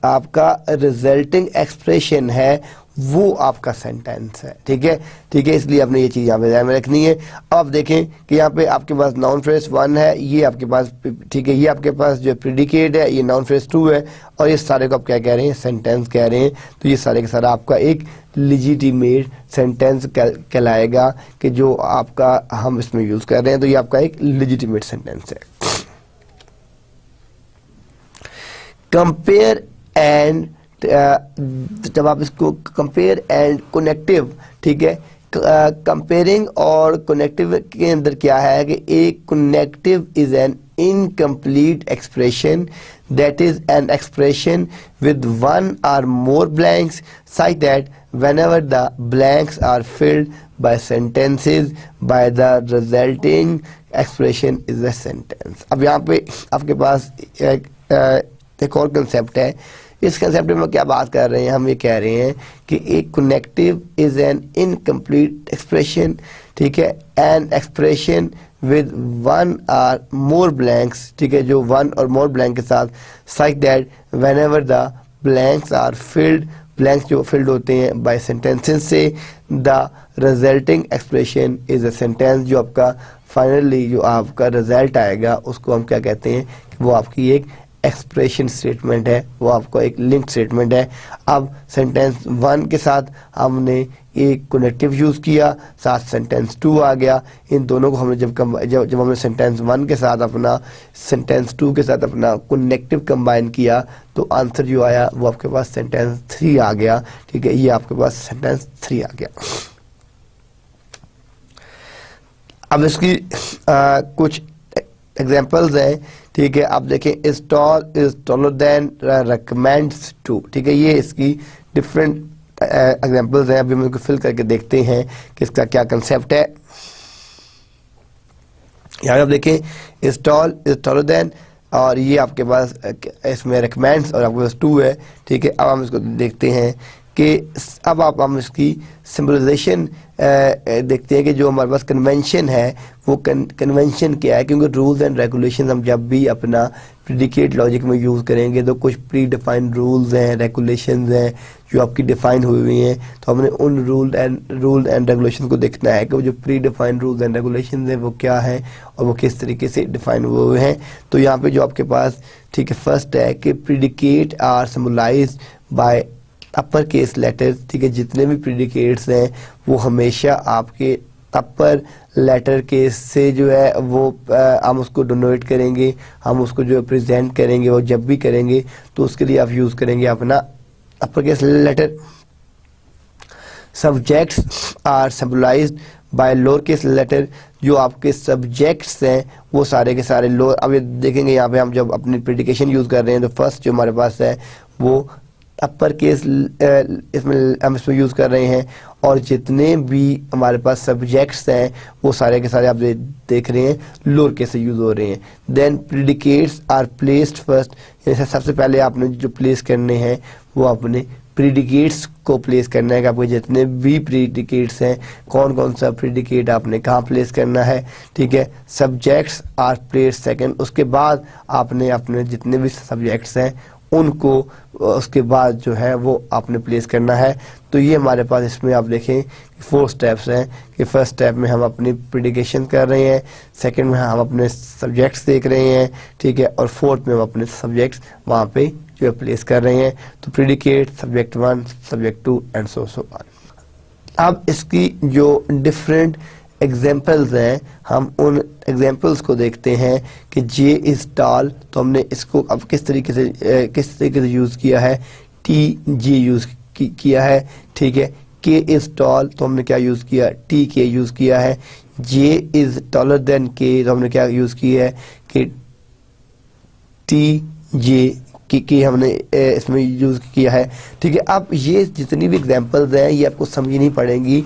आपका रिजल्टिंग एक्सप्रेशन है वो आपका सेंटेंस है, ठीक है, ठीक है। इसलिए आपने ये चीज़ यहाँ पे ध्यान में रखनी है। अब देखें कि यहाँ पे आपके पास नाउन फ्रेज 1 है, ये आपके पास, ठीक है, ये आपके पास जो प्रीडिकेट है, ये नाउन फ्रेज 2 है, और ये सारे को आप क्या कह रहे हैं, सेंटेंस कह रहे हैं। तो ये सारे के सारा आपका एक लेजिटिमेट सेंटेंस कहलाएगा, कि जो आपका हम इसमें यूज़ कर रहे हैं, तो ये आपका एक लेजिटिमेट सेंटेंस है। कंपेयर एंड, जब आप इसको कंपेयर एंड कनेक्टिव, ठीक है, कंपेयरिंग और कनेक्टिव के अंदर क्या है कि एक connective is an incomplete expression, that is an expression with one or more blanks such that whenever the blanks are filled by sentences by the resulting expression is a sentence। अब यहाँ पे आपके पास एक और कंसेप्ट है। इस कंसेप्ट में क्या बात कर रहे हैं, हम ये कह रहे हैं कि एक connective is an incomplete expression, ठीक है, an expression with one or more blanks, ठीक है, जो one or more blank के साथ, such that whenever the blanks are filled, blanks जो filled होते हैं by sentences से, the resulting expression is a sentence, जो आपका फाइनली जो आपका रिजल्ट आएगा उसको हम क्या कहते हैं, वो आपकी एक एक्सप्रेशन स्टेटमेंट है, वो आपका एक लिंक स्टेटमेंट है। अब सेंटेंस 1 के साथ हमने एक कनेक्टिव यूज़ किया, साथ सेंटेंस 2 आ गया, इन दोनों को हमने जब हमने सेंटेंस 1 के साथ अपना सेंटेंस 2 के साथ अपना कनेक्टिव कंबाइन किया तो आंसर जो आया वो आपके पास सेंटेंस 3 आ गया, ठीक है, ये आपके पास सेंटेंस 3 आ गया। अब इसकी कुछ एग्जांपल्स हैं, ठीक है, आप देखें, is tall is taller than recommends to, ठीक है, ये इसकी डिफरेंट एग्जांपल्स हैं। अभी हम इसको फिल करके देखते हैं कि इसका क्या कंसेप्ट है। यहाँ आप देखें, is tall is taller then, और ये आपके पास इसमें रिकमेंड्स और आपके पास 2 है, ठीक है। अब हम इसको देखते हैं कि अब हम इसकी सिंबलाइजेशन देखते हैं कि जो हमारे पास कन्वेंशन है वो कन्वेंशन क्या है, क्योंकि रूल्स एंड रेगुलेशन हम जब भी अपना प्रीडिकेट लॉजिक में यूज़ करेंगे तो कुछ प्री डिफाइंड रूल्स हैं, रेगुलेशंस हैं जो आपकी डिफाइन हुई हुई हैं, तो हमने उन रूल एंड रेगुलेशन को देखना है कि वो जो pre defined rules and regulations हैं वो क्या हैं और वो किस तरीके से डिफाइन हुए हुए हैं। तो यहाँ पे जो आपके पास, ठीक है, फर्स्ट है कि predicate are symbolized by upper case letters, ठीक है, जितने भी प्रीडिकेट्स हैं वो हमेशा आपके अपर लेटर केस से जो है वो हम उसको डोनोट करेंगे, हम उसको जो प्रेजेंट करेंगे, वो जब भी करेंगे तो उसके लिए आप यूज़ करेंगे अपना upper case letter. Subjects are symbolized by lower case letter, जो आपके सब्जेक्ट्स हैं वो सारे के सारे लोअर, अब ये देखेंगे यहाँ पे हम जब अपनी प्रीडिकेशन यूज़ कर रहे हैं तो फर्स्ट जो हमारे पास है वो अपर केस इसमें हम इसमें यूज़ कर रहे हैं, और जितने भी हमारे पास सब्जेक्ट्स हैं वो सारे के सारे आप देख रहे हैं लोअर केस से यूज़ हो रहे हैं। देन प्रीडिकेट्स आर प्लेस्ड फर्स्ट, जैसे सबसे पहले आपने जो प्लेस करने हैं वो अपने प्रीडिकेट्स को प्लेस करना है कि आपके जितने भी प्रीडिकेट्स हैं कौन कौन सा प्रीडिकेट आपने कहाँ प्लेस करना है, ठीक है। सब्जेक्ट्स आर प्लेस्ड सेकंड, उसके बाद आपने अपने जितने भी सब्जेक्ट्स हैं उनको उसके बाद जो है वो आपने प्लेस करना है। तो ये हमारे पास इसमें आप देखें 4 स्टेप्स हैं कि फर्स्ट स्टेप में हम अपनी प्रीडिकेशन कर रहे हैं, सेकंड में हम अपने सब्जेक्ट्स देख रहे हैं, ठीक है, और फोर्थ में हम अपने सब्जेक्ट्स वहाँ पे जो है प्लेस कर रहे हैं। तो predicate, subject 1, subject 2 and so on. अब इसकी जो डिफरेंट एग्जाम्पल्स हैं हम उन एग्जाम्पल्स को देखते हैं कि जे इज़ टॉल, तो हमने इसको अब किस तरीके से यूज़ किया है, टी जे यूज़ किया है, ठीक है। के इज़ टॉल तो हमने क्या यूज़ किया, टी के यूज़ किया है। जे इज़ टॉलर देन के तो हमने क्या यूज़ किया है कि टी जे की हमने इसमें यूज़ किया है, ठीक है। अब ये जितनी भी एग्जाम्पल्स हैं ये आपको समझनी पड़ेंगी,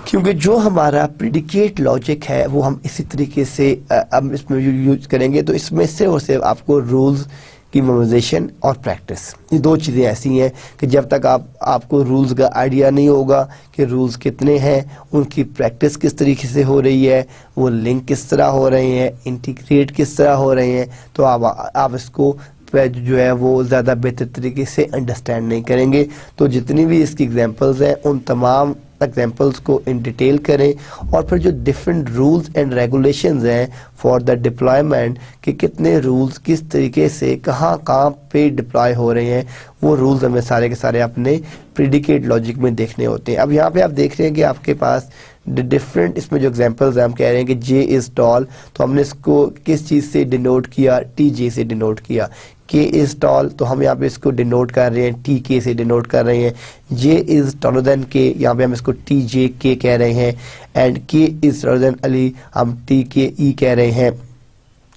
क्योंकि जो हमारा प्रीडिकेट लॉजिक है वो हम इसी तरीके से अब इसमें यूज करेंगे। तो इसमें से और सिर्फ आपको रूल्स की मेमोराइजेशन और प्रैक्टिस, ये 2 चीज़ें ऐसी हैं कि जब तक आपको रूल्स का आइडिया नहीं होगा कि रूल्स कितने हैं, उनकी प्रैक्टिस किस तरीके से हो रही है, वो लिंक किस तरह हो रहे हैं, इंटीग्रेट किस तरह हो रहे हैं, तो आप इसको जो है वो ज़्यादा बेहतर तरीके से अंडरस्टैंड नहीं करेंगे। तो जितनी भी इसकी एग्जांपल्स हैं उन तमाम एग्जांपल्स को इन डिटेल करें, और फिर जो डिफरेंट रूल्स एंड रेगुलेशंस हैं फॉर द डिप्लॉयमेंट, कि कितने रूल्स किस तरीके से कहाँ पे डिप्लॉय हो रहे हैं, वो रूल्स हमें सारे के सारे अपने प्रीडिकेट लॉजिक में देखने होते हैं। अब यहाँ पे आप देख रहे हैं कि आपके पास डिफरेंट इसमें जो एग्जांपल्स हैं, हम कह रहे हैं कि जे इज़ टॉल, तो हमने इसको किस चीज़ से डिनोट किया, टी जे से डिनोट किया। के इज़ टॉल तो हम यहाँ पे इसको डिनोट कर रहे हैं, टी के से डिनोट कर रहे हैं। जे इज़ टॉलर देन के, यहाँ पे हम इसको टी जे के कह रहे हैं। एंड के इज़ टॉलर देन अली, हम टी के ई कह रहे हैं।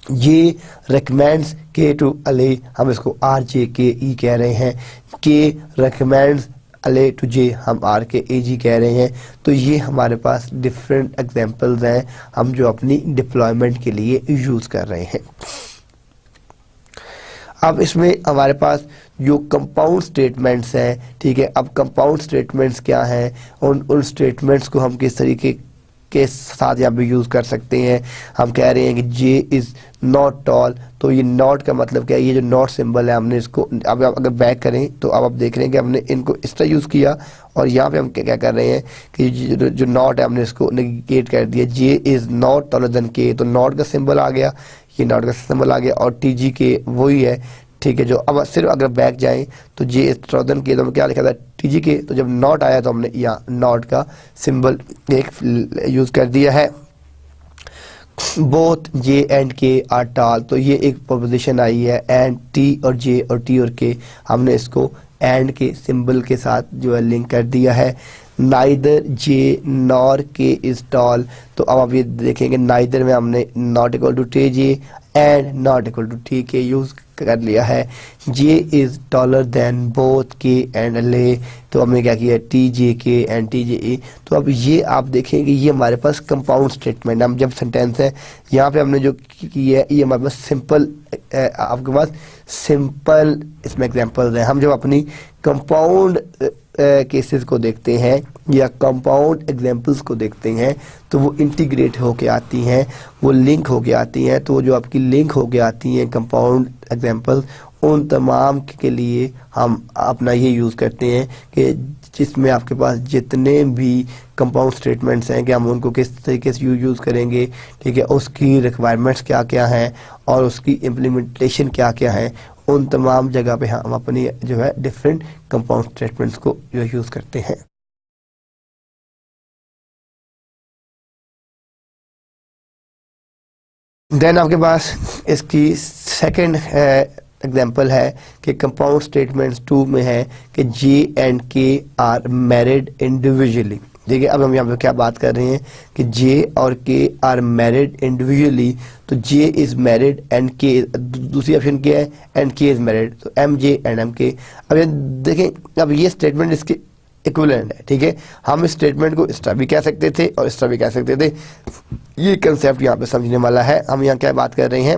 जे रिकमेंड्स के टू अली, हम इसको आर जे के ई कह रहे हैं। के रिकमेंड्स अले टू जे, हम आर के ए जी कह रहे हैं। तो ये हमारे पास डिफरेंट एग्जांपल्स हैं हम जो अपनी डिप्लॉयमेंट के लिए यूज़ कर रहे हैं। अब इसमें हमारे पास जो कंपाउंड स्टेटमेंट्स हैं, ठीक है, अब कंपाउंड स्टेटमेंट्स क्या हैं, उन स्टेटमेंट्स को हम किस तरीके के साथ यहाँ पे यूज़ कर सकते हैं। हम कह रहे हैं कि जे इज़ नॉट टॉल, तो ये नॉट का मतलब क्या है, ये जो नॉट सिंबल है हमने इसको अब अगर बैक करें तो अब आप देख रहे हैं कि हमने इनको इस तरह यूज़ किया और यहाँ पे हम क्या कर रहे हैं कि जो नॉट है हमने इसको नेगेट कर दिया। जे इज़ नॉट टॉलर देन के, तो नॉट का सिंबल आ गया, ये नॉट का सिंबल आ गया और टी जी के वही है, ठीक है। जो अब सिर्फ अगर बैक जाएं तो जे इज टॉलर देन के, तो हम क्या लिखा था टी जी के, तो जब नॉट आया तो हमने यहाँ नॉट का सिंबल एक यूज़ कर दिया है। Both J and K are tall, तो ये एक प्रोपोजिशन आई है, एंड टी और जे और टी और के हमने इसको एंड के सिंबल के साथ जो है लिंक कर दिया है। Neither J nor K is tall, तो अब आप ये देखेंगे नाइदर में हमने not equal to T J and not equal to T K use कर लिया है। J is taller than both K and ले, तो हमने क्या किया टी जे के एंड टी जे ए। तो अब ये आप देखेंगे ये हमारे पास कंपाउंड स्टेटमेंट, हम जब सेंटेंस है यहाँ पे हमने जो किया है ये हमारे पास सिंपल, आपके पास सिंपल इसमें एग्जांपल्स हैं। हम जब अपनी कंपाउंड केसेस को देखते हैं या कंपाउंड एग्जांपल्स को देखते हैं तो वो इंटीग्रेट होके आती हैं, वो लिंक होके आती हैं। तो जो आपकी लिंक होके आती हैं कंपाउंड एग्जांपल्स, उन तमाम के लिए हम अपना ये यूज़ करते हैं कि जिसमें आपके पास जितने भी कंपाउंड स्टेटमेंट्स हैं कि हम उनको किस तरीके से यूज़ करेंगे, ठीक है, उसकी रिक्वायरमेंट्स क्या क्या हैं और उसकी इम्प्लीमेंटेशन क्या क्या है, उन तमाम जगह पे हम अपनी जो है डिफरेंट कंपाउंड स्टेटमेंट्स को जो यूज़ करते हैं। देन आपके पास इसकी सेकंड एग्जांपल है कि कंपाउंड स्टेटमेंट्स 2 में है कि जे and K are married individually. देखिए अब हम यहाँ पे क्या बात कर रहे हैं कि जे और के आर मैरिड इंडिविजुअली, तो जे इज मैरिड एंड के, दूसरी ऑप्शन क्या है एंड के इज मैरिड, तो एम जे एंड एम के। अब ये देखें अब ये स्टेटमेंट इसके इक्विवेलेंट है, ठीक है। हम इस स्टेटमेंट को इस तरह भी कह सकते थे और इस तरह भी कह सकते थे, ये कंसेप्ट यहाँ पे समझने वाला है। हम यहाँ क्या बात कर रहे हैं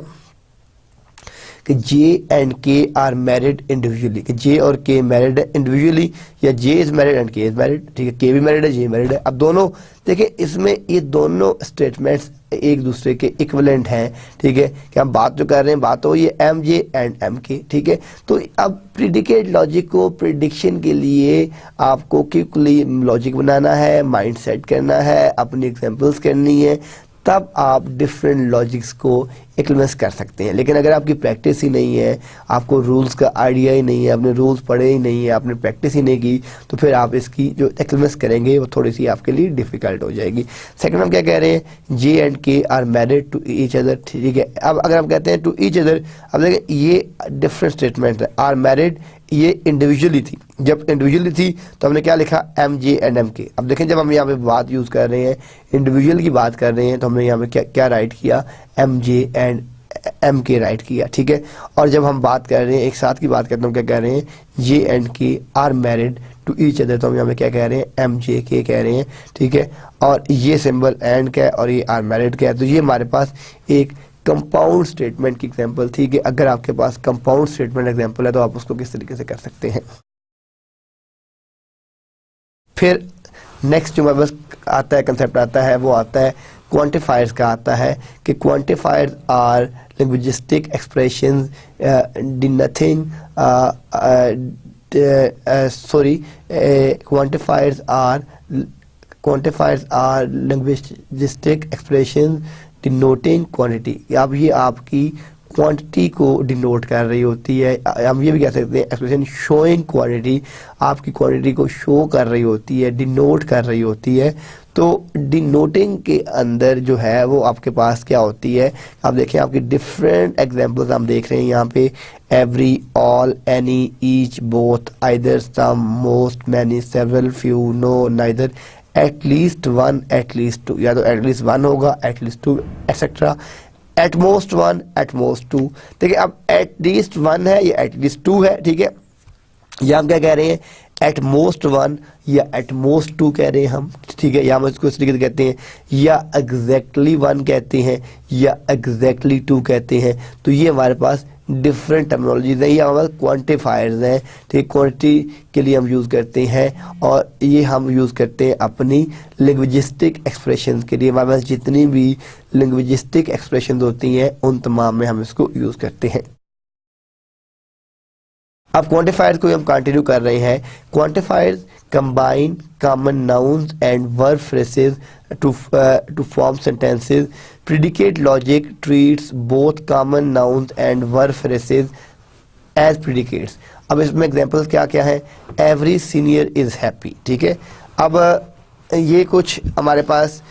कि जे and K are married individually, कि जे और के मैरिड है इंडिविजुअली, या जे इज मैरिड एंड के इज मैरिड, ठीक है, के भी मैरिड है जे मैरिड है। अब दोनों देखिए इसमें ये दोनों स्टेटमेंट्स एक दूसरे के इक्विवेलेंट हैं, ठीक है, कि हम बात जो कर रहे हैं बात हो ये एम जे एंड एम के, ठीक है। तो अब प्रिडिकेट लॉजिक को प्रिडिक्शन के लिए आपको क्विकली लॉजिक बनाना है, माइंड सेट करना है, अपनी एग्जांपल्स करनी है, तब आप डिफरेंट लॉजिक्स को इम्प्लीमेंट कर सकते हैं। लेकिन अगर आपकी प्रैक्टिस ही नहीं है, आपको रूल्स का आइडिया ही नहीं है, आपने रूल्स पढ़े ही नहीं है, आपने प्रैक्टिस ही नहीं की, तो फिर आप इसकी जो इम्प्लीमेंट करेंगे वो थोड़ी सी आपके लिए डिफिकल्ट हो जाएगी। सेकंड हम क्या कह रहे हैं, J and K are married to each other, ठीक है। अब अगर हम कहते हैं टू ईच अदर, अब देखें ये डिफरेंट स्टेटमेंट है। आर मैरिड ये इंडिविजुअली थी, जब इंडिविजुअली थी तो हमने क्या लिखा एम जे एंड एम के। अब देखें जब हम यहाँ पे बात यूज़ कर रहे हैं, इंडिविजुअल की बात कर रहे हैं, तो हमने यहाँ पे क्या राइट किया एम जे एंड एम के राइट किया, ठीक है। और जब हम बात कर रहे हैं एक साथ की बात करते हैं, हम क्या कह रहे हैं J and K are married to each other, तो हम यहाँ पे क्या कह रहे हैं एम जे के कह रहे हैं, ठीक है। और ये सिंबल एंड का है और ये आर मैरिड का है, तो ये हमारे पास एक कंपाउंड स्टेटमेंट की एग्जांपल थी कि अगर आपके पास कंपाउंड स्टेटमेंट एग्जांपल है तो आप उसको किस तरीके से कर सकते हैं। फिर नेक्स्ट जो हमारे पास आता है कंसेप्ट आता है वो आता है क्वांटिफायर्स का आता है कि quantifiers are linguistic expressions denoting quantifiers are linguistic expressions denoting quantity. अब ये आपकी क्वांटिटी को डिनोट कर रही होती है, हम ये भी कह सकते हैं एक्सप्रेशन शोइंग क्वांटिटी, आपकी क्वांटिटी को शो कर रही होती है, डिनोट कर रही होती है। तो डिनोटिंग के अंदर जो है वो आपके पास क्या होती है, आप देखें आपकी डिफरेंट एग्जांपल्स हम देख रहे हैं यहाँ पे, every, all, any, each, both, either, some, most, many, several, few, no, neither, at least one, at least two, या तो एटलीस्ट वन होगा, at least two, etcetera, at most one, at most two. देखिए अब एटलीस्ट वन है या एटलीस्ट टू है, ठीक है, या हम क्या कह रहे हैं एटमोस्ट वन या एटमोस्ट टू कह रहे हैं हम, ठीक है, या हम इसको इस तरीके से कहते हैं, या एग्जैक्टली वन कहते हैं या एग्जैक्टली टू कहते हैं। तो ये हमारे पास डिफरेंट टर्मिनोलॉजीज हैं। ये हमारे क्वांटिफायर्स हैं, ठीक, क्वांटिटी के लिए हम यूज़ करते हैं और ये हम यूज़ करते हैं अपनी लिंग्विस्टिक एक्सप्रेशंस के लिए। हमारे पास जितनी भी लिंग्विस्टिक एक्सप्रेशंस होती हैं उन तमाम में हम इसको यूज़ करते हैं। अब क्वांटिफायर्स को हम कंटिन्यू कर रहे हैं। Quantifiers combine common nouns and verb phrases to form sentences. Predicate logic treats both common nouns and verb phrases as predicates. अब इसमें एग्जांपल्स क्या क्या हैं? एवरी सीनियर इज हैप्पी, ठीक है। अब ये कुछ हमारे पास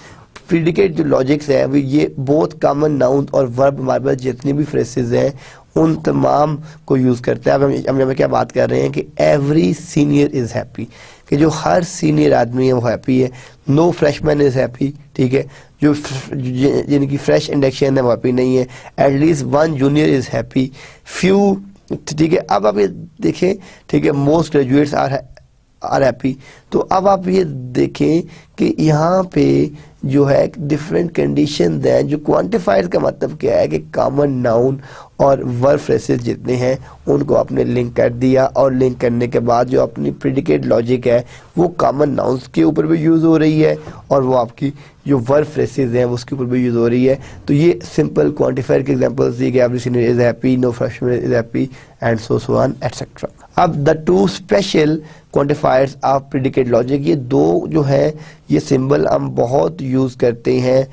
प्रेडिकेट जो लॉजिक्स है वो ये बोथ कॉमन नाउन और वर्ब हमारे पास जितनी भी फ्रेजेस हैं उन तमाम को यूज़ करते हैं। अब हम यहाँ क्या बात कर रहे हैं कि एवरी सीनियर इज़ हैप्पी, कि जो हर सीनियर आदमी है वो हैप्पी है। नो फ्रेशमैन इज़ हैप्पी, ठीक है, जो जिनकी फ्रेश इंडक्शन है वो हैप्पी नहीं है। At least one junior is happy, few, ठीक है। अब आप ये देखें, ठीक है, मोस्ट ग्रेजुएट्स आर हैप्पी। तो अब आप ये देखें कि यहाँ पे जो है डिफरेंट कंडीशन हैं। जो क्वांटिफायर का मतलब क्या है कि कॉमन नाउन और वर्ब फ्रेजेस जितने हैं उनको आपने लिंक कर दिया, और लिंक करने के बाद जो अपनी प्रेडिकेट लॉजिक है वो कॉमन नाउन्स के ऊपर भी यूज़ हो रही है और वो आपकी जो वर्ब फ्रेजेस हैं उसके ऊपर भी यूज़ हो रही है। तो ये सिंपल क्वांटिफायर के एग्जांपल्स दिए गए, every senior is happy, no freshman is happy and so on etcetera. अब the two special quantifiers of predicate logic, ये दो जो है ये सिंबल हम बहुत यूज़ करते हैं,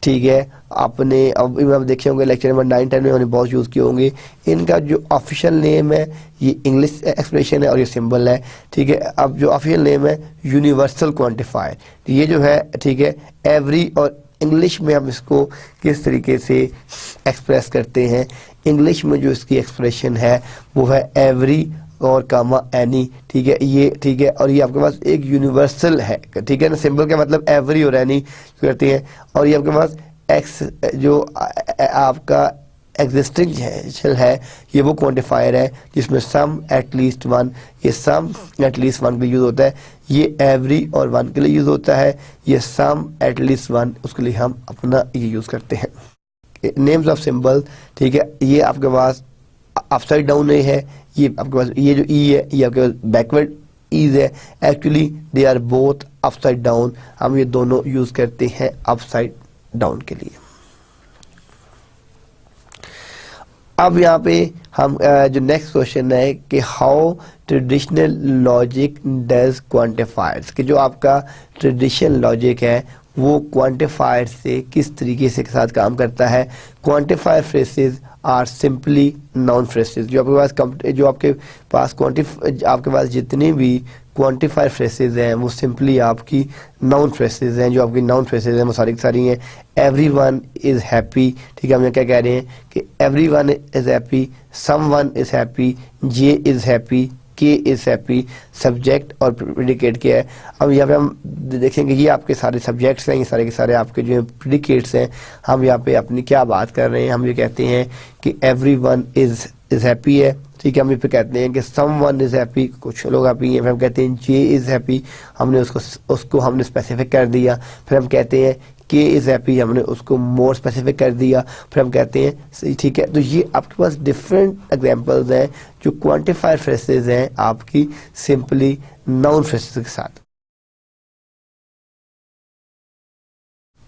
ठीक है। आपने अब देखे होंगे लेक्चर नंबर 9, 10 में हमने बहुत यूज़ किए होंगे। इनका जो ऑफिशियल नेम है ये इंग्लिश एक्सप्रेशन है और ये सिंबल है, ठीक है। अब जो ऑफिशियल नेम है यूनिवर्सल क्वांटिफायर, ये जो है, ठीक है, एवरी, और इंग्लिश में हम इसको किस तरीके से एक्सप्रेस करते हैं? इंग्लिश में जो इसकी एक्सप्रेशन है वो है एवरी और कामा एनी, ठीक है, ये, ठीक है। और ये आपके पास एक यूनिवर्सल है, ठीक है ना। सिंबल का मतलब एवरी और एनी करते हैं। और ये आपके पास एक्स जो आपका एग्जिस्टिंग है ये वो क्वांटिफायर है जिसमें सम एटलीस्ट वन, ये सम एटलीस्ट वन के लिए यूज़ होता है। ये एवरी और वन के लिए यूज़ होता है। ये सम एटलीस्ट वन उसके लिए हम अपना ये यूज़ करते हैं। नेम्स ऑफ सिंबल, ठीक है, ये आपके पास अपसाइड डाउन है, ये आपके पास ये जो ई है ये आपके पास बैकवर्ड ईज है। Actually they are both upside down, हम ये दोनों यूज़ करते हैं अपसाइड डाउन के लिए। अब यहाँ पे हम जो नेक्स्ट क्वेश्चन है कि how traditional logic does quantifiers, कि जो आपका ट्रेडिशनल लॉजिक है वो क्वांटिफायर से किस तरीके से के साथ काम करता है। Quantifier phrases are simply noun phrases, जो आपके पास जितने भी क्वांटिफायर फ्रेसेस हैं वो सिंपली आपकी नाउन फ्रेसेस हैं। जो आपकी नाउन फ्रेसेस हैं वो सारी की सारी हैं। एवरीवन इज़ हैप्पी, ठीक है, हम क्या कह रहे हैं कि everyone is happy, someone is happy, J is happy, के इज़ हैप्पी। सब्जेक्ट और प्रेडिकेट क्या है? अब यहाँ पे हम देखेंगे ये आपके सारे सब्जेक्ट्स हैं, ये सारे के सारे आपके जो प्रेडिकेट्स हैं। हम यहाँ पे अपनी क्या बात कर रहे हैं? हम ये कहते हैं कि एवरीवन इज़ हैप्पी है, ठीक है। हम ये पे कहते हैं कि समवन इज़ हैप्पी, कुछ लोग हैप्पी हैं। फिर हम कहते हैं जे इज़ हैप्पी, हमने उसको हमने स्पेसिफिक कर दिया। फिर हम कहते हैं के इज़ हैप्पी, हमने उसको मोर स्पेसिफिक कर दिया। फिर हम कहते हैं, ठीक है। तो ये आपके पास डिफरेंट एग्जांपल्स हैं जो क्वांटिफायर फ्रेसेस हैं आपकी सिंपली नाउन फ्रेसेस के साथ।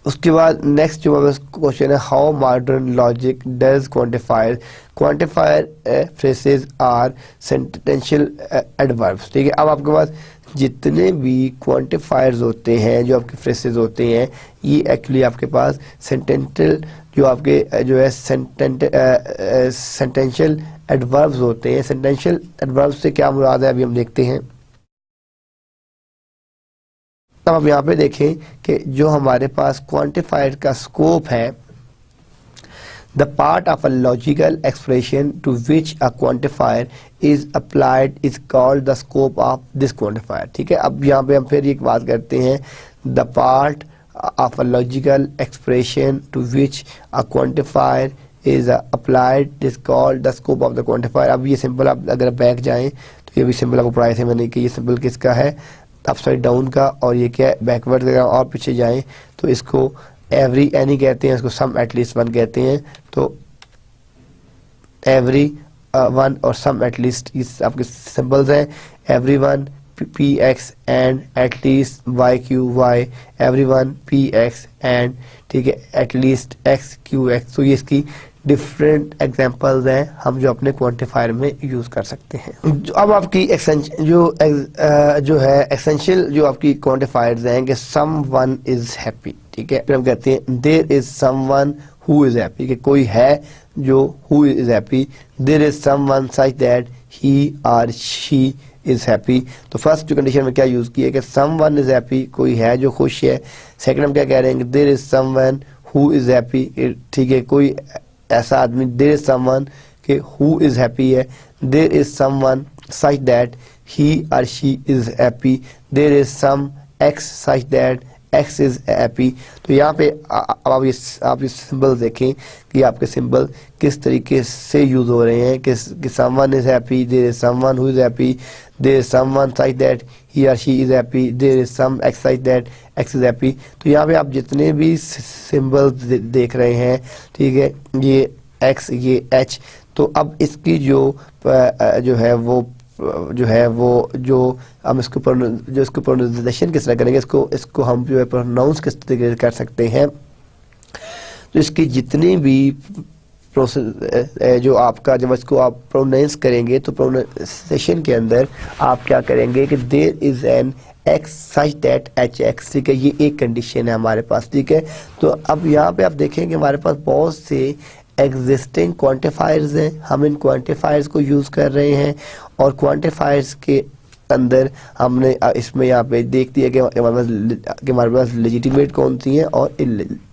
उसके बाद नेक्स्ट जो क्वेश्चन है, how modern logic does quantifier phrases are sentential adverbs, ठीक है। अब आपके पास जितने भी क्वांटिफायर्स होते हैं जो आपके फ्रेसेस होते हैं ये एक्चुअली आपके पास सेंटेंशियल जो आपके जो है सेंटेंशियल एडवर्ब्स होते हैं। सेंटेंशियल एडवर्ब्स से क्या मुराद है अभी हम देखते हैं। अब आप यहाँ पे देखें कि जो हमारे पास क्वांटिफायर का स्कोप है, the part of a logical expression to which a quantifier is applied is called the scope of this quantifier, ठीक है। अब यहाँ पे हम फिर एक बात करते हैं, the part of a logical expression to which a quantifier is applied is called the scope of the quantifier. अब ये सिंपल आप अगर बैक जाएं तो ये भी सिंपल आपको पढ़ाए थे मैंने कि ये सिंपल किसका है, अपसाइड डाउन का, और ये क्या है बैकवर्ड का। और पीछे जाएं तो इसको एवरी एनी कहते हैं, इसको सम एटलीस्ट वन कहते हैं। तो एवरी वन और सम एटलीस्ट, इस आपके सिंबल्स हैं, every one P X and at least Y Q Y, every one P X and, ठीक है, एटलीस्ट एक्स क्यू एक्स। तो ये इसकी डिफरेंट एग्जांपल्स हैं हम जो अपने क्वांटिफायर में यूज कर सकते हैं। अब आपकी जो है एसेंशियल जो आपकी क्वांटिफायर्स हैं कि सम वन इज हैप्पी, ठीक है, फिर हम कहते हैं there is someone who is happy, कि कोई है जो who is happy, there is someone such that he और शी इज हैप्पी। तो फर्स्ट जो कंडीशन में क्या यूज की है कि समवन इज हैप्पी, कोई है जो खुश है। सेकंड हम क्या कह रहे हैं कि there is someone who is happy, ठीक है, कोई ऐसा आदमी, देयर इज समवन के हु इज हैप्पी है। There is someone such that he और she is happy, there is some x such that x is happy. तो यहाँ पे अब आप ये सिंबल देखें कि आपके सिंबल किस तरीके से यूज हो रहे हैं कि someone is happy, there is someone who is happy, there is someone such that he और she is happy, there is some x such that x is happy. तो यहाँ पे आप जितने भी सिंबल देख रहे हैं, ठीक है, ये एक्स, ये एच, तो अब इसकी जो हम इसको प्रोनाउंसिएशन किस तरह करेंगे, इसको हम जो है प्रोनाउंस किस तरीके कर सकते हैं। तो इसकी जितनी भी प्रोसेस जो आपका, जब इसको आप प्रोनाउंस करेंगे तो प्रोनाउंसिएशन के अंदर आप क्या करेंगे कि there is an X such that H X, ठीक है, ये एक कंडीशन है हमारे पास, ठीक है। तो अब यहाँ पे आप देखेंगे हमारे पास बहुत से एग्जिस्टिंग क्वांटिफायर्स हैं, हम इन क्वांटिफायर्स को यूज कर रहे हैं और क्वांटिफायर्स के अंदर हमने इसमें यहाँ पे देख दिया कि हमारे पास लेजिटिमेट कौन सी हैं और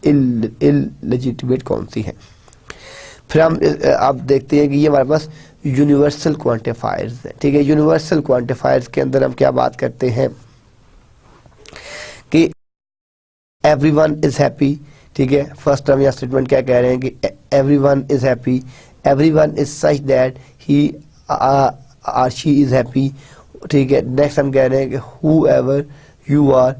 इललेजिटिमेट कौन सी हैं। फिर हम आप देखते हैं कि ये हमारे पास यूनिवर्सल क्वांटिफायर्स हैं, ठीक है। यूनिवर्सल क्वांटिफायर्स के अंदर हम क्या बात करते हैं कि एवरीवन इज हैप्पी, ठीक है। फर्स्ट हम यहाँ स्टेटमेंट क्या कह रहे हैं कि everyone is happy, everyone is such that he और शी इज हैप्पी, ठीक है। नेक्स्ट हम कह रहे हैं कि whoever you are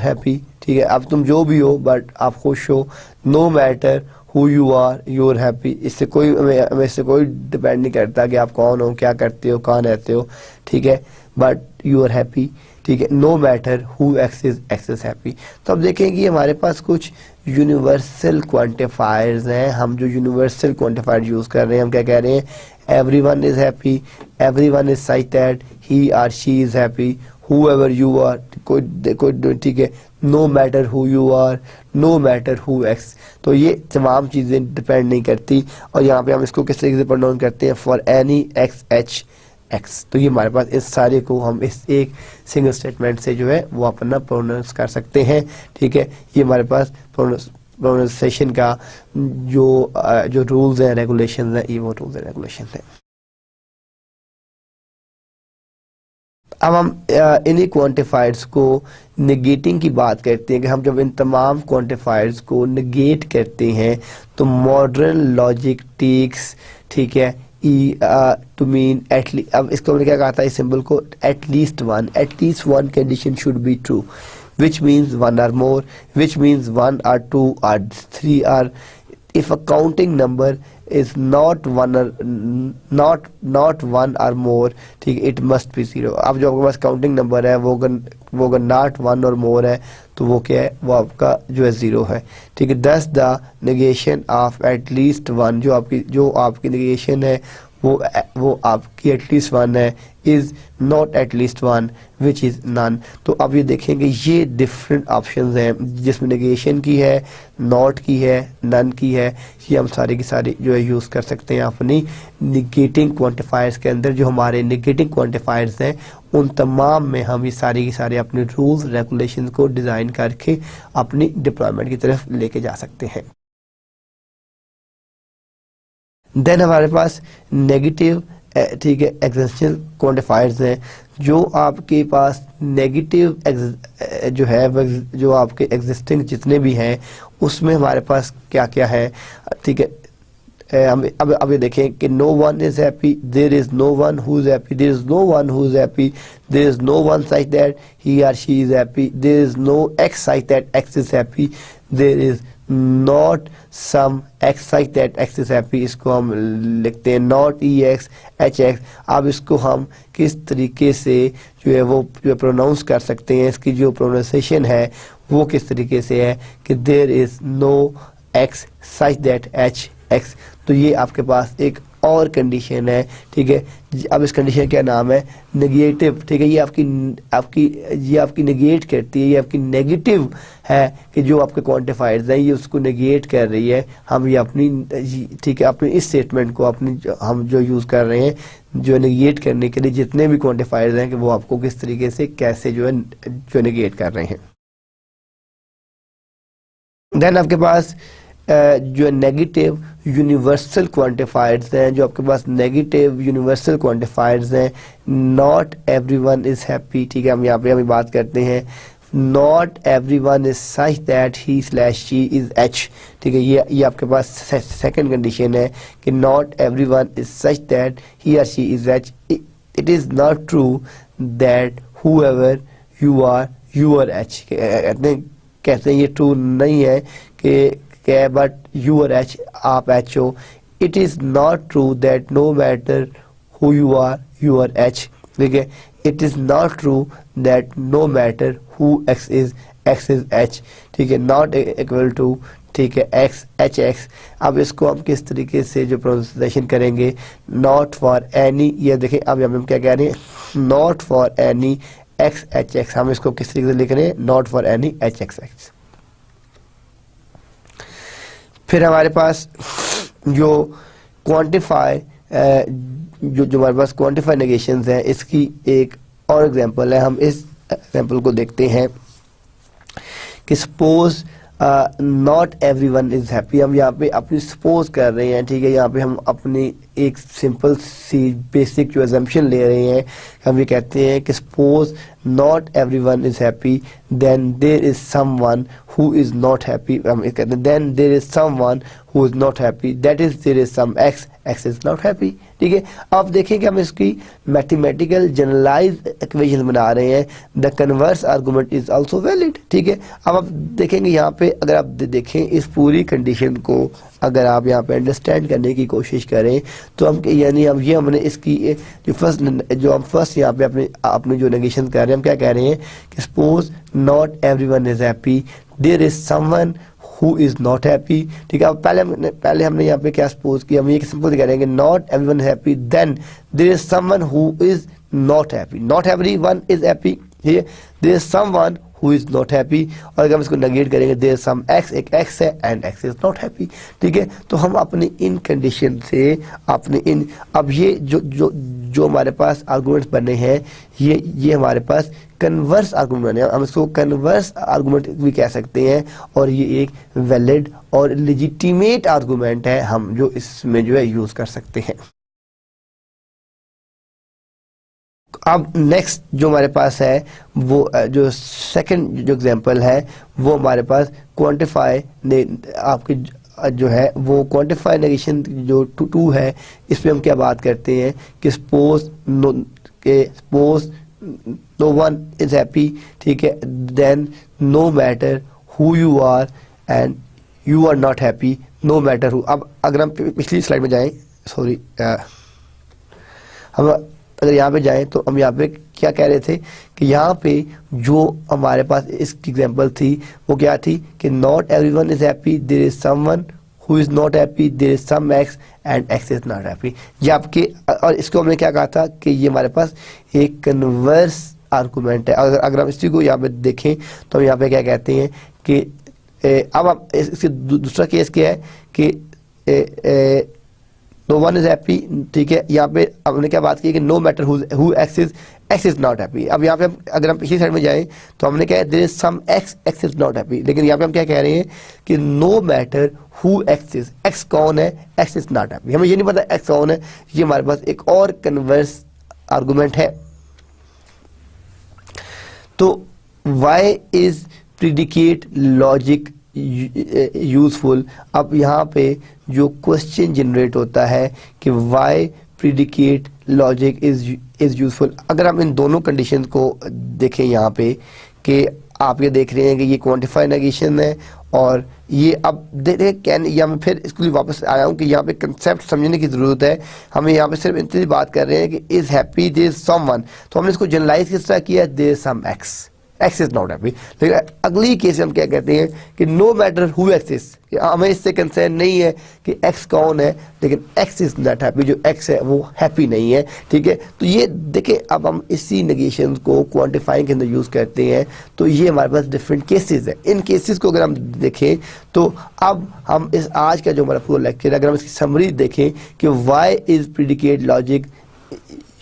happy, ठीक है, अब तुम जो भी हो बट आप खुश हो। No matter who you are happy, इससे कोई हमें इससे कोई डिपेंड नहीं करता कि आप कौन हो, क्या करते हो, कहाँ रहते हो, ठीक है, बट यू आर हैप्पी, ठीक है। No matter who x is happy. तो अब देखें कि हमारे पास कुछ यूनिवर्सल क्वांटिफायर्स हैं, हम जो यूनिवर्सल क्वांटिफायर यूज कर रहे हैं, हम क्या कह रहे हैं, everyone is happy, everyone is such that he और she is happy, whoever you are, कोई ठीक है, no matter who you are, no matter who X. तो ये तमाम चीज़ें डिपेंड नहीं करती और यहाँ पे हम इसको किस तरीके से प्रोनाउंस करते हैं, for any x H X. तो ये हमारे पास इस सारे को हम इस एक सिंगल स्टेटमेंट से जो है वो अपना प्रोनाउंस कर सकते हैं, ठीक है। ये हमारे पास प्रोनाउंसिएशन का जो रूल्स हैं, रेगुलेशन हैं, ये वो रूल्स एंड रेगुलेशन हैं। अब हम इन्हीं क्वांटिफायर्स को नेगेटिंग की बात करते हैं कि हम जब इन तमाम क्वांटिफायर्स को नेगेट करते हैं तो मॉडर्न लॉजिक टेक्स, ठीक है, टू मीन एटलीस्ट। अब इसको हमने क्या कहा था, इस सिंबल को at least one condition should be true, which means one or more, which means 1 or 2 or 3 or if a counting number is not one or more, ठीक है, it must be 0। अब जो आपके पास काउंटिंग नंबर है वो अगर नॉट 1 और मोर है तो वो क्या है, वो आपका जो है 0 है, ठीक है। Thus the negation of at least one, जो आपकी नेगेशन है वो आपकी एटलीस्ट वन है, is not at least one which is none. तो अब ये देखेंगे ये डिफरेंट ऑप्शंस हैं जिसमें नेगेशन की है, नॉट की है, नन की है, ये हम सारी की सारी जो है यूज़ कर सकते हैं अपनी निगेटिंग क्वांटिफायर्स के अंदर। जो हमारे निगेटिंग क्वांटिफायर्स हैं उन तमाम में हम ये सारी की सारी अपने रूल्स रेगुलेशन को डिज़ाइन करके अपनी डिप्लॉयमेंट की तरफ लेके जा सकते हैं। देन हमारे पास नेगेटिव, ठीक है, एक्जिस्टेंशियल क्वांटिफायर्स हैं। जो आपके पास नेगेटिव जो है जो आपके एग्जिस्टिंग जितने भी हैं उसमें हमारे पास क्या क्या है, ठीक है। हम अब ये देखें कि no one is happy, there is no one who is happy, there is no one who is happy, there is no one such that he और she is happy, there is no x such that x is happy, there is not some x such that x is happy, इसको हम लिखते हैं not E x H x. अब इसको हम किस तरीके से जो है वो जो प्रोनाउंस कर सकते हैं, इसकी जो प्रोनाउंसिएशन है वो किस तरीके से है कि there is no x such that H X. तो ये आपके पास एक और कंडीशन है, ठीक है। अब इस कंडीशन का नाम है नेगेटिव, ठीक है। ये आपकी नेगेट करती है, ये आपकी नेगेटिव है कि जो आपके क्वांटिफायर्स हैं ये उसको नेगेट कर रही है। हम ये अपनी, ठीक है, अपने इस स्टेटमेंट को हम जो यूज़ कर रहे हैं जो नेगेट करने के लिए जितने भी क्वांटिफायर्स हैं कि वो आपको किस तरीके से कैसे जो है जो नेगेट कर रहे हैं। देन आपके पास जो नेगेटिव यूनिवर्सल क्वांटिफायर्स हैं, जो आपके पास नेगेटिव यूनिवर्सल क्वांटिफायर्स हैं, नॉट एवरीवन इज हैप्पी, ठीक है। हम यहाँ पे हम बात करते हैं not everyone is such that he slash she is H, ठीक है। ये आपके पास सेकंड कंडीशन है कि not everyone is such that he और she is H. It is not true that whoever you are H. कहते हैं ये ट्रू नहीं है कि बट यू आर एच, आप एच हो। It is not true that no matter who you are H, ठीक है। It is not true that no matter who x is H, ठीक है। नॉट इक्वल टू, ठीक है, एक्स एच एक्स। अब इसको हम किस तरीके से जो प्रोनाउंसिएशन करेंगे, नॉट फॉर एनी, ये देखें अब हम क्या कह रहे हैं, not for any x H x. हम इसको किस तरीके से लिख रहे हैं, not for any H x x. फिर हमारे पास जो क्वांटिफाई जो हमारे पास क्वांटिफाई नेगेशंस हैं, इसकी एक और एग्जांपल है। हम इस एग्जांपल को देखते हैं कि suppose not everyone is happy. हम यहाँ पे अपनी सपोज कर रहे हैं, ठीक है। यहाँ पे हम अपनी एक सिंपल सी बेसिक जो अजम्पशन ले रहे हैं, हम ये कहते हैं कि suppose not everyone is happy then there is someone who is not happy. हम कहते हैं then there is someone who is not happy, that is there is some x is not happy, ठीक है। अब देखें कि हम इसकी मैथमेटिकल जनरलाइज इक्वेशन बना रहे हैं। The converse argument is also valid, ठीक है। अब आप देखेंगे यहाँ पे, अगर आप देखें इस पूरी कंडीशन को अगर आप यहाँ पे अंडरस्टैंड करने की कोशिश करें तो हम यानी हमने इसकी जो हम फर्स्ट यहाँ पे अपने जो नेगेशन कर रहे हैं, हम क्या कह रहे हैं कि suppose not everyone is happy, there is someone who is not happy, ठीक है। अब पहले हमने यहाँ पे क्या सपोज किया, हम ये सिंपल कह रहे हैं कि not everyone is happy then there is someone who is not happy, not everyone is happy, ठीक है। There is someone who is not happy, और अगर हम इसको नेगेट करेंगे देयर सम एक्स, एक एक्स है and X is not happy, ठीक है। तो हम अपनी इन कंडीशन से अपने इन, अब ये जो हमारे पास आर्गुमेंट्स बने हैं ये हमारे पास कन्वर्स आर्गुमेंट बने हैं। हम इसको कन्वर्स आर्गुमेंट भी कह सकते हैं, और ये एक वैलिड और लेजिटिमेट आर्गुमेंट है हम जो इसमें जो है यूज कर सकते हैं। अब नेक्स्ट जो हमारे पास है वो जो सेकंड जो एग्जांपल है वो हमारे पास क्वांटिफाई ने आपकी जो है वो क्वांटिफाई नेगेशन जो टू है, इसमें हम क्या बात करते हैं कि suppose no one is happy, ठीक है, then no matter who you are and you are not happy, no matter who. अब अगर हम पिछली स्लाइड में जाएं, सॉरी, हम अगर यहाँ पे जाएं तो हम यहाँ पे क्या कह रहे थे कि यहाँ पे जो हमारे पास इसकी एग्जांपल थी वो क्या थी कि not everyone is happy, there is someone who is not happy, there is some X and X is not happy. ये आपके, और इसको हमने क्या कहा था कि ये हमारे पास एक कन्वर्स आर्गुमेंट है। अगर हम इसी को यहाँ पे देखें तो हम यहाँ पे क्या कहते हैं कि अब आप इसके दूसरा केस क्या है कि नो वन इज हैप्पी, ठीक है। यहाँ पे हमने क्या बात की कि no matter who x is not happy. अब यहाँ पे अगर हम पिछली साइड में जाएं तो हमने क्या है there is some x is not happy, लेकिन यहाँ पे हम क्या कह रहे हैं कि no matter who x is, X कौन है, एक्स इज नॉट हैप्पी। हमें ये नहीं पता एक्स कौन है, ये हमारे पास एक और कन्वर्स आर्गुमेंट है। तो why is predicate logic useful. अब यहाँ पे जो क्वेश्चन जनरेट होता है कि why predicate logic is useful. अगर हम इन दोनों कंडीशन को देखें यहाँ पे कि आप ये देख रहे हैं कि ये क्वांटिफाई नेगेशन है और ये अब देखें कैन, या मैं फिर इसके लिए वापस आया हूँ कि यहाँ पे कंसेप्ट समझने की ज़रूरत है। हमें यहाँ पे सिर्फ इतनी बात कर रहे हैं कि is happy there is someone, तो हमने इसको जनरलाइज किस तरह किया, there some x is not happy. लेकिन अगली केस हम क्या कहते हैं कि no matter who x is, हमें इससे कंसर्न नहीं है कि एक्स कौन है, लेकिन एक्स इज नॉट हैप्पी, जो एक्स है वो हैप्पी नहीं है। ठीक है, तो ये देखें अब हम इसी नेगेशन को क्वांटिफाइंग के अंदर यूज़ करते हैं, तो ये हमारे पास डिफरेंट केसेस है। इन केसेस को अगर हम देखें तो अब हम इस आज का जो हमारा पूरा लेक्चर है, अगर हम इसकी समरी देखें कि why is predicate logic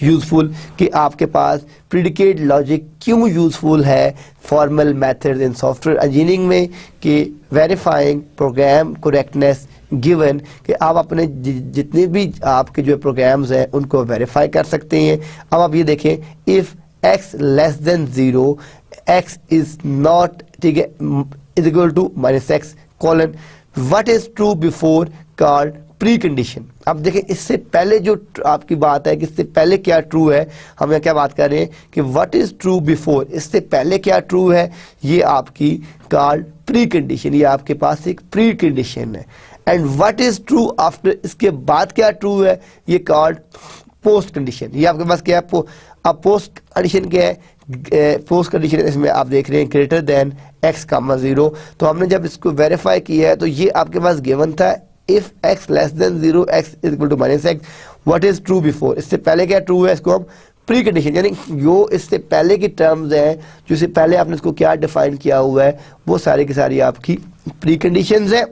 useful, कि आपके पास प्रेडिकेट लॉजिक क्यों यूजफुल है formal method in software engineering में, कि वेरीफाइंग प्रोग्राम करेक्टनेस गिवन, कि आप अपने जितने भी आपके जो प्रोग्राम्स हैं उनको वेरीफाई कर सकते हैं। अब आप ये देखें, if x less than 0 x is not, ठीक है, is equal to -x colon what is true before called precondition. अब देखें इससे पहले जो आपकी बात है कि इससे पहले क्या ट्रू है, हम क्या बात कर रहे हैं कि व्हाट इज ट्रू बिफोर, इससे पहले क्या ट्रू है, ये आपकी कॉल्ड प्री कंडीशन, ये आपके पास एक प्री कंडीशन है। And what is true after, इसके बाद क्या ट्रू है, ये कॉल्ड पोस्ट कंडीशन। ये आपके पास क्या है, अब पोस्ट कंडीशन क्या है, पोस्ट कंडीशन इसमें आप देख रहे हैं ग्रेटर देन x, 0। तो हमने जब इसको वेरीफाई किया है तो ये आपके पास गिवन था if x less than 0 x is equal to -x, what is true before, इससे पहले क्या ट्रू है, इसको हम प्री कंडीशन, यानी जो इससे पहले की टर्म्स हैं, जो इससे पहले आपने इसको क्या डिफाइन किया हुआ है, वो सारी की सारी आपकी प्री कंडीशंस है।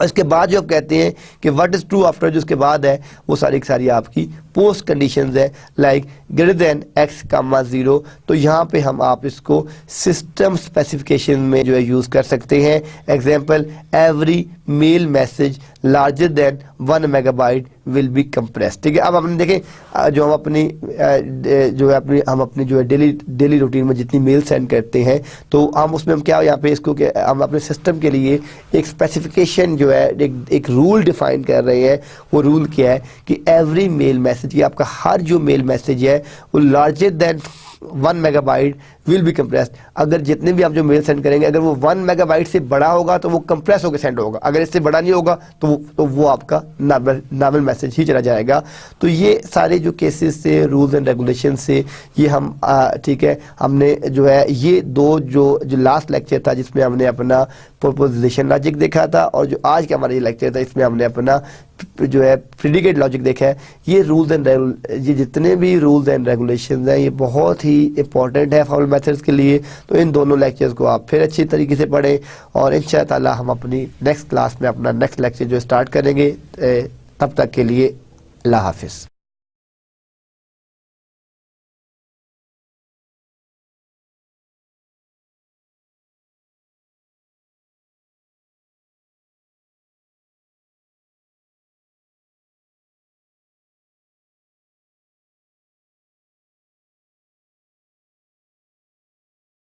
इसके बाद जो आप कहते हैं कि व्हाट इज ट्रू आफ्टर, जो उसके बाद है वो सारी की सारी आपकी पोस्ट कंडीशंस है, लाइक ग्रेटर देन x, 0। तो यहाँ पे हम आप इसको सिस्टम स्पेसिफिकेशन में जो है यूज़ कर सकते हैं। Example, every mail message larger than 1 megabyte will be compressed. ठीक है, अब हमने देखें जो हम अपनी हम अपनी जो है डेली रूटीन में जितनी मेल सेंड करते हैं, तो हम उसमें हम क्या यहाँ पे इसको हम अपने सिस्टम के लिए एक स्पेसिफिकेशन जो है एक रूल डिफाइन कर रहे हैं। वो रूल क्या है कि एवरी मेल मैसेज, ये आपका हर जो मेल मैसेज है वो larger than 1 megabyte will be compressed. अगर जितने भी आप जो मेल सेंड करेंगे, अगर वो 1 मेगाबाइट से बड़ा होगा तो वो कंप्रेस होकर सेंड होगा, अगर इससे बड़ा नहीं होगा तो वो आपका नॉर्मल मैसेज ही चला जाएगा। तो ये सारे जो केसेस से, रूल्स एंड रेगुलेशन से ये हम ठीक है, हमने जो है ये दो जो लास्ट लेक्चर था जिसमें हमने अपना प्रोपोजिशन लॉजिक देखा था, और जो आज का हमारा ये लेक्चर था इसमें हमने अपना जो है प्रेडिकेट लॉजिक देखा है। ये रूल्स एंड ये जितने भी रूल्स एंड रेगुलेशंस हैं ये बहुत ही इंपॉर्टेंट है फॉर्मल मेथड्स के लिए। तो इन दोनों लेक्चर्स को आप फिर अच्छी तरीके से पढ़ें, और इंशाअल्लाह हम अपनी नेक्स्ट क्लास में अपना नेक्स्ट लेक्चर जो स्टार्ट करेंगे। तब तक के लिए अल्लाह हाफिज़।